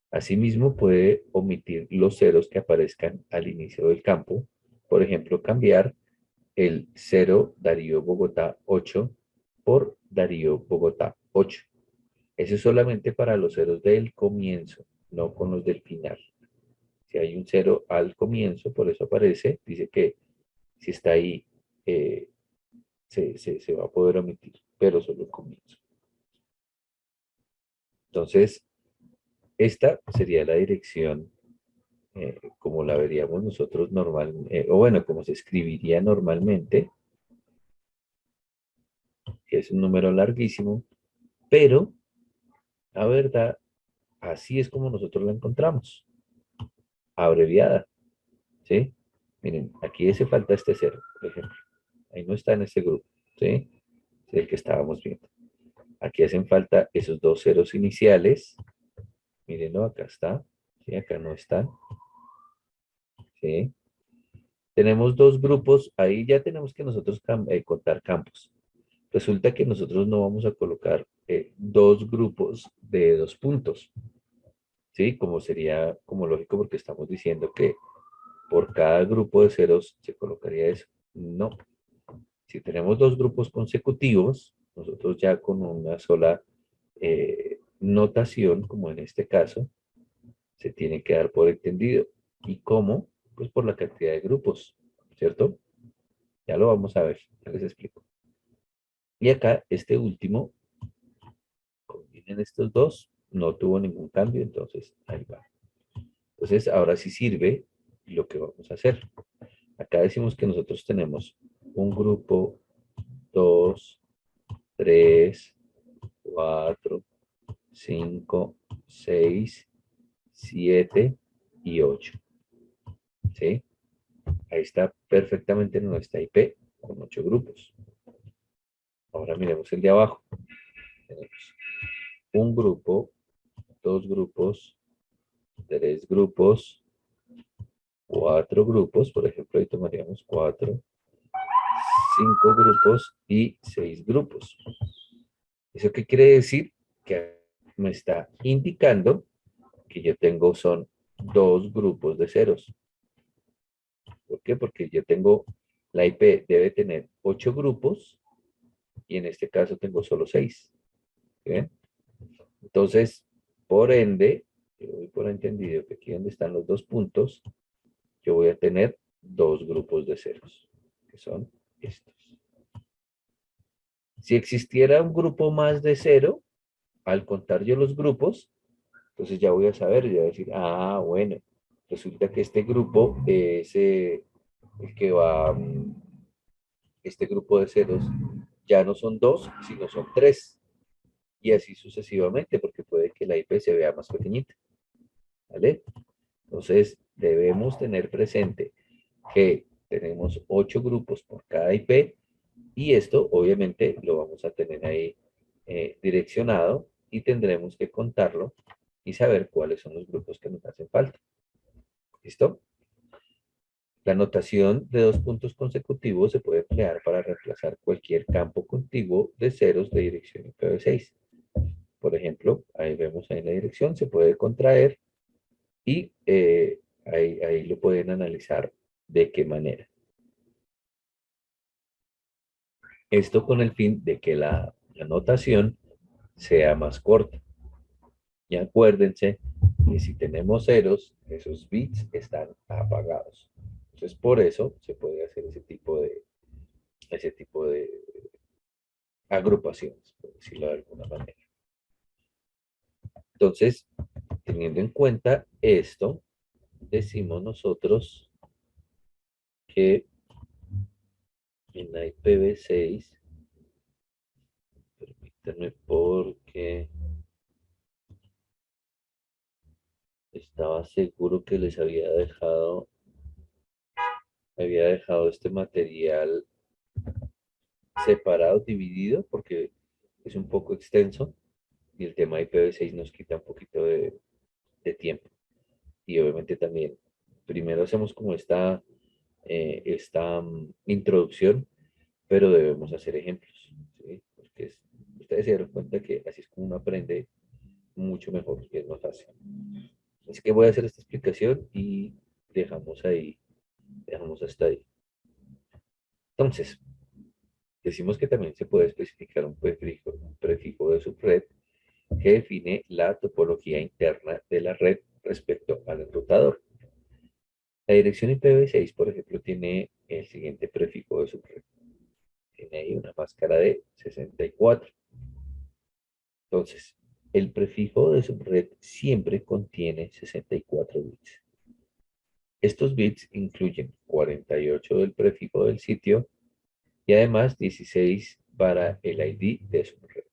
A: Asimismo, puede omitir los ceros que aparezcan al inicio del campo. Por ejemplo, cambiar el 0 Darío Bogotá 8 por Darío Bogotá 8. Eso es solamente para los ceros del comienzo, no con los del final. Si hay un cero al comienzo, por eso aparece, dice que si está ahí, se va a poder omitir, pero solo el comienzo. Entonces, esta sería la dirección como la veríamos nosotros normalmente, o bueno, como se escribiría normalmente, que es un número larguísimo, pero la verdad, así es como nosotros la encontramos, abreviada, ¿sí? Miren, aquí hace falta este cero, por ejemplo. Ahí no está en este grupo, ¿sí? Es el que estábamos viendo. Aquí hacen falta esos dos ceros iniciales. Mírenlo, acá está. ¿Sí? Acá no están. ¿Sí? Tenemos dos grupos. Ahí ya tenemos que nosotros contar campos. Resulta que nosotros no vamos a colocar dos grupos de dos puntos. ¿sí? Como sería como lógico porque estamos diciendo que por cada grupo de ceros se colocaría eso. No. Si tenemos dos grupos consecutivos, nosotros ya con una sola notación, como en este caso, se tiene que dar por entendido. ¿Y cómo? Pues por la cantidad de grupos, ¿cierto? Ya lo vamos a ver, ya les explico. Y acá, este último, combinen estos dos, no tuvo ningún cambio, entonces ahí va. Entonces, ahora sí sirve lo que vamos a hacer. Acá decimos que nosotros tenemos un grupo, 2, 3, 4, 5, 6, 7 y 8. ¿Sí? Ahí está perfectamente nuestra IP con 8 grupos. Ahora miremos el de abajo. Tenemos un grupo, dos grupos, tres grupos, cuatro grupos. Por ejemplo, ahí tomaríamos cuatro, cinco grupos y seis grupos. ¿Eso qué quiere decir? Que me está indicando que yo tengo son dos grupos de ceros. ¿Por qué? Porque yo tengo, la IP debe tener 8 grupos y en este caso tengo solo 6. ¿Bien? Entonces, por ende, yo doy por entendido que aquí donde están los dos puntos, yo voy a tener dos grupos de ceros, que son estos. Si existiera un grupo más de cero, al contar yo los grupos, entonces ya voy a saber, ya voy a decir, ah, bueno, resulta que este grupo es el que va, este grupo de ceros ya no son dos, sino son tres. Y así sucesivamente, porque puede que la IP se vea más pequeñita. ¿Vale? Entonces, debemos tener presente que tenemos 8 grupos por cada IP y esto obviamente lo vamos a tener ahí direccionado y tendremos que contarlo y saber cuáles son los grupos que nos hacen falta. ¿Listo? La notación de dos puntos consecutivos se puede emplear para reemplazar cualquier campo contiguo de ceros de dirección IPv6. Por ejemplo, ahí vemos ahí la dirección, se puede contraer y ahí lo pueden analizar de qué manera. Esto con el fin de que la notación sea más corta. Y acuérdense que si tenemos ceros, esos bits están apagados. Entonces, por eso se puede hacer ese tipo de agrupaciones, por decirlo de alguna manera. Entonces, teniendo en cuenta esto, decimos nosotros que en la IPv6, permítanme porque estaba seguro que les había dejado este material separado, dividido, porque es un poco extenso y el tema de IPv6 nos quita un poquito de tiempo. Y obviamente también, primero hacemos como esta introducción, pero debemos hacer ejemplos, ¿sí? Porque ustedes se dieron cuenta que así es como uno aprende mucho mejor y es más fácil. Así que voy a hacer esta explicación y dejamos hasta ahí. Entonces, decimos que también se puede especificar un prefijo de subred que define la topología interna de la red respecto al enrutador. La dirección IPv6, por ejemplo, tiene el siguiente prefijo de subred. Tiene ahí una máscara de 64. Entonces, el prefijo de subred siempre contiene 64 bits. Estos bits incluyen 48 del prefijo del sitio y además 16 para el ID de subred.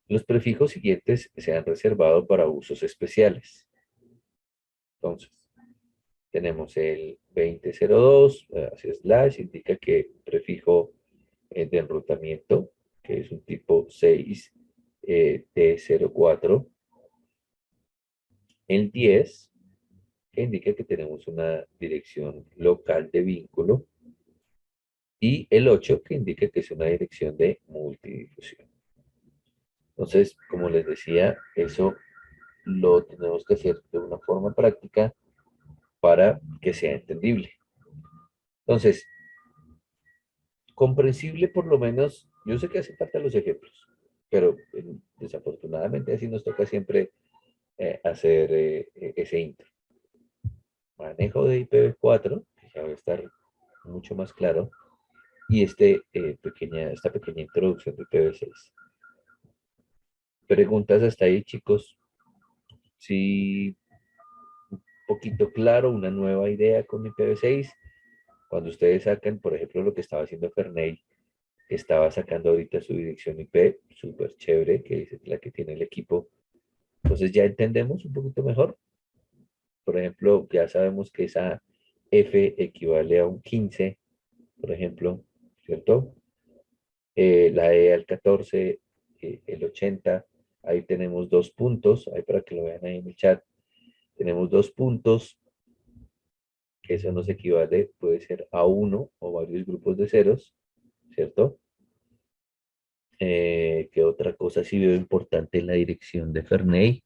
A: Los prefijos siguientes se han reservado para usos especiales. Entonces, tenemos el 2002, así slash, indica que prefijo de enrutamiento, que es un tipo 6 T04. El 10, que indica que tenemos una dirección local de vínculo. Y el 8, que indica que es una dirección de multidifusión. Entonces, como les decía, eso lo tenemos que hacer de una forma práctica para que sea entendible. Entonces, comprensible por lo menos, yo sé que hace falta los ejemplos, pero desafortunadamente así nos toca siempre hacer ese intro. Manejo de IPv4, que ya va a estar mucho más claro, y esta pequeña introducción de IPv6. Preguntas hasta ahí, chicos. Sí, un poquito claro, una nueva idea con IPv6. Cuando ustedes sacan, por ejemplo, lo que estaba haciendo Ferney, que estaba sacando ahorita su dirección IP, súper chévere, que es la que tiene el equipo. Entonces ya entendemos un poquito mejor. Por ejemplo, ya sabemos que esa F equivale a un 15, por ejemplo, ¿cierto? La E al 14, el 80, ahí tenemos 2 puntos, ahí para que lo vean ahí en el chat, tenemos 2 puntos, que eso nos equivale, puede ser a uno o varios grupos de ceros, ¿cierto? ¿Qué otra cosa sí veo importante en la dirección de Ferney?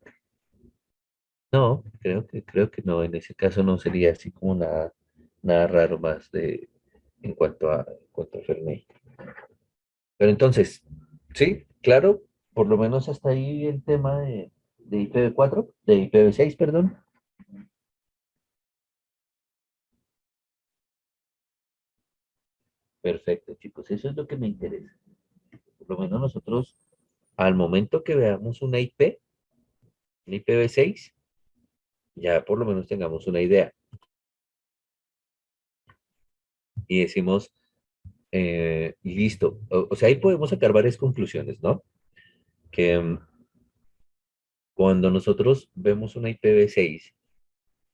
A: No, creo que no, en ese caso no sería así como nada raro más en cuanto a Ferney. Pero entonces, sí, claro, por lo menos hasta ahí el tema de IPv4, de IPv6, perdón. Perfecto, chicos, eso es lo que me interesa. Por lo menos nosotros, al momento que veamos una IP, una IPv6, ya por lo menos tengamos una idea. Y decimos, listo. O sea, ahí podemos sacar varias conclusiones, ¿no? Que cuando nosotros vemos una IPv6,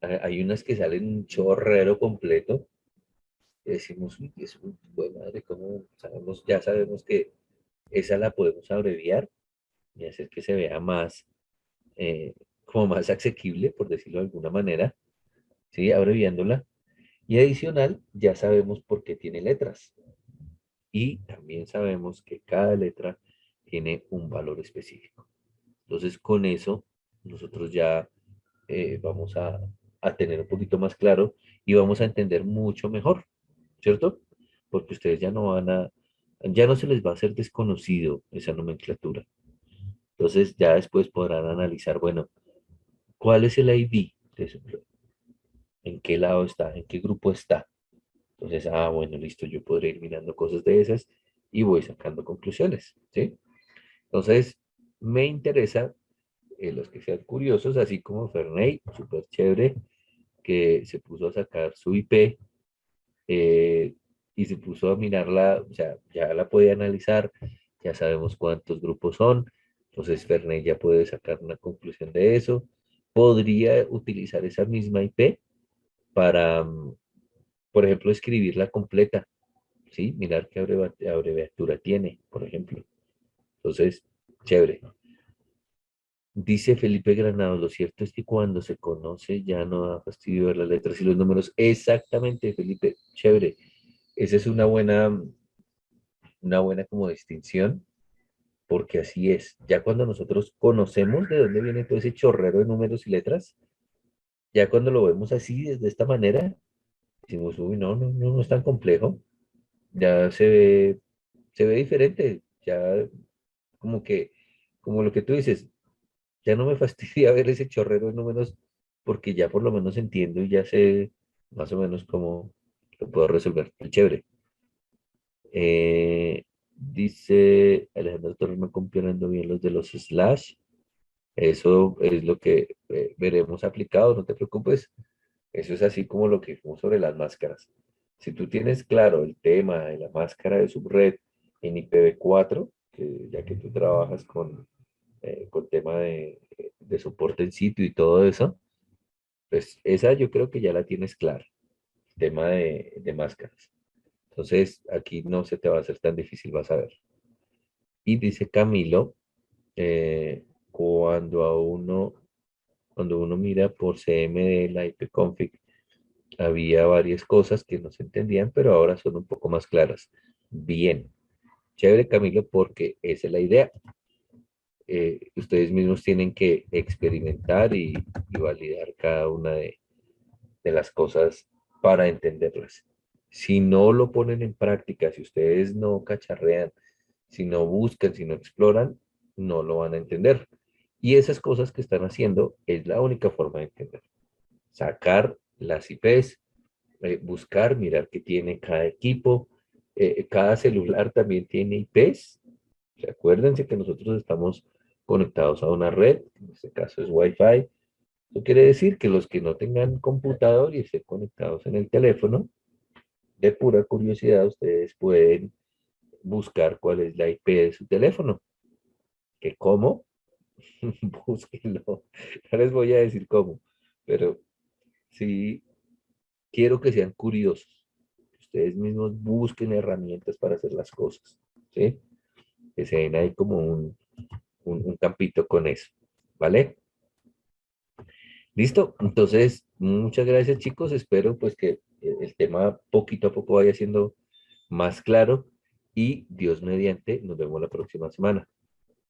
A: hay unas que salen un chorrero completo. Y decimos, uy, es un buena madre, ¿cómo sabemos? Ya sabemos que esa la podemos abreviar y hacer que se vea más, como más asequible, por decirlo de alguna manera, ¿sí? Abreviándola. Y adicional, ya sabemos por qué tiene letras. Y también sabemos que cada letra tiene un valor específico. Entonces, con eso, nosotros ya vamos a tener un poquito más claro y vamos a entender mucho mejor, ¿cierto? Porque ustedes ya no se les va a hacer desconocido esa nomenclatura. Entonces, ya después podrán analizar, bueno, ¿cuál es el ID de su red? ¿En qué lado está? ¿En qué grupo está? Entonces, bueno, listo, yo podré ir mirando cosas de esas y voy sacando conclusiones, ¿sí? Entonces, me interesa los que sean curiosos, así como Ferney, súper chévere, que se puso a sacar su IP y se puso a mirarla, o sea, ya la puede analizar, ya sabemos cuántos grupos son, entonces Ferney ya puede sacar una conclusión de eso. Podría utilizar esa misma IP para, por ejemplo, escribirla completa, ¿sí? Mirar qué abreviatura tiene, por ejemplo. Entonces, chévere. Dice Felipe Granados, lo cierto es que cuando se conoce ya no da fastidio ver las letras y los números. Exactamente, Felipe, chévere. Esa es una buena como distinción, porque así es. Ya cuando nosotros conocemos de dónde viene todo ese chorrero de números y letras, ya cuando lo vemos así, de esta manera, decimos, uy, no, no, no, no es tan complejo. Ya se ve diferente. Ya como que, como lo que tú dices, ya no me fastidia ver ese chorrero de números porque ya por lo menos entiendo y ya sé más o menos cómo lo puedo resolver. Chévere. Dice Alejandro Torres, me comprendo bien los de los slash. Eso es lo que veremos aplicado, no te preocupes. Eso es así como lo que vimos sobre las máscaras. Si tú tienes claro el tema de la máscara de subred en IPv4, ya que tú trabajas con tema de soporte en sitio y todo eso, pues esa yo creo que ya la tienes clara, tema de máscaras. Entonces, aquí no se te va a hacer tan difícil, vas a ver. Y dice Camilo, eh, cuando a uno, cuando uno mira por CMD la ipconfig, había varias cosas que no se entendían, pero ahora son un poco más claras. Bien, chévere Camilo, porque esa es la idea. ustedes mismos tienen que experimentar y validar cada una de las cosas para entenderlas. Si no lo ponen en práctica, si ustedes no cacharrean, si no buscan, si no exploran, no lo van a entender. Y esas cosas que están haciendo es la única forma de entender. Sacar las IPs, buscar, mirar qué tiene cada equipo. Cada celular también tiene IPs. Acuérdense que nosotros estamos conectados a una red, en este caso es Wi-Fi. Eso quiere decir que los que no tengan computador y estén conectados en el teléfono, de pura curiosidad, ustedes pueden buscar cuál es la IP de su teléfono. ¿Que cómo? Búsquenlo. No les voy a decir cómo, pero sí quiero que sean curiosos. Que ustedes mismos busquen herramientas para hacer las cosas. ¿Sí? Que se den ahí como un campito con eso. ¿Vale? Listo. Entonces, muchas gracias, chicos. Espero pues que el tema poquito a poco vaya siendo más claro y Dios mediante, nos vemos la próxima semana.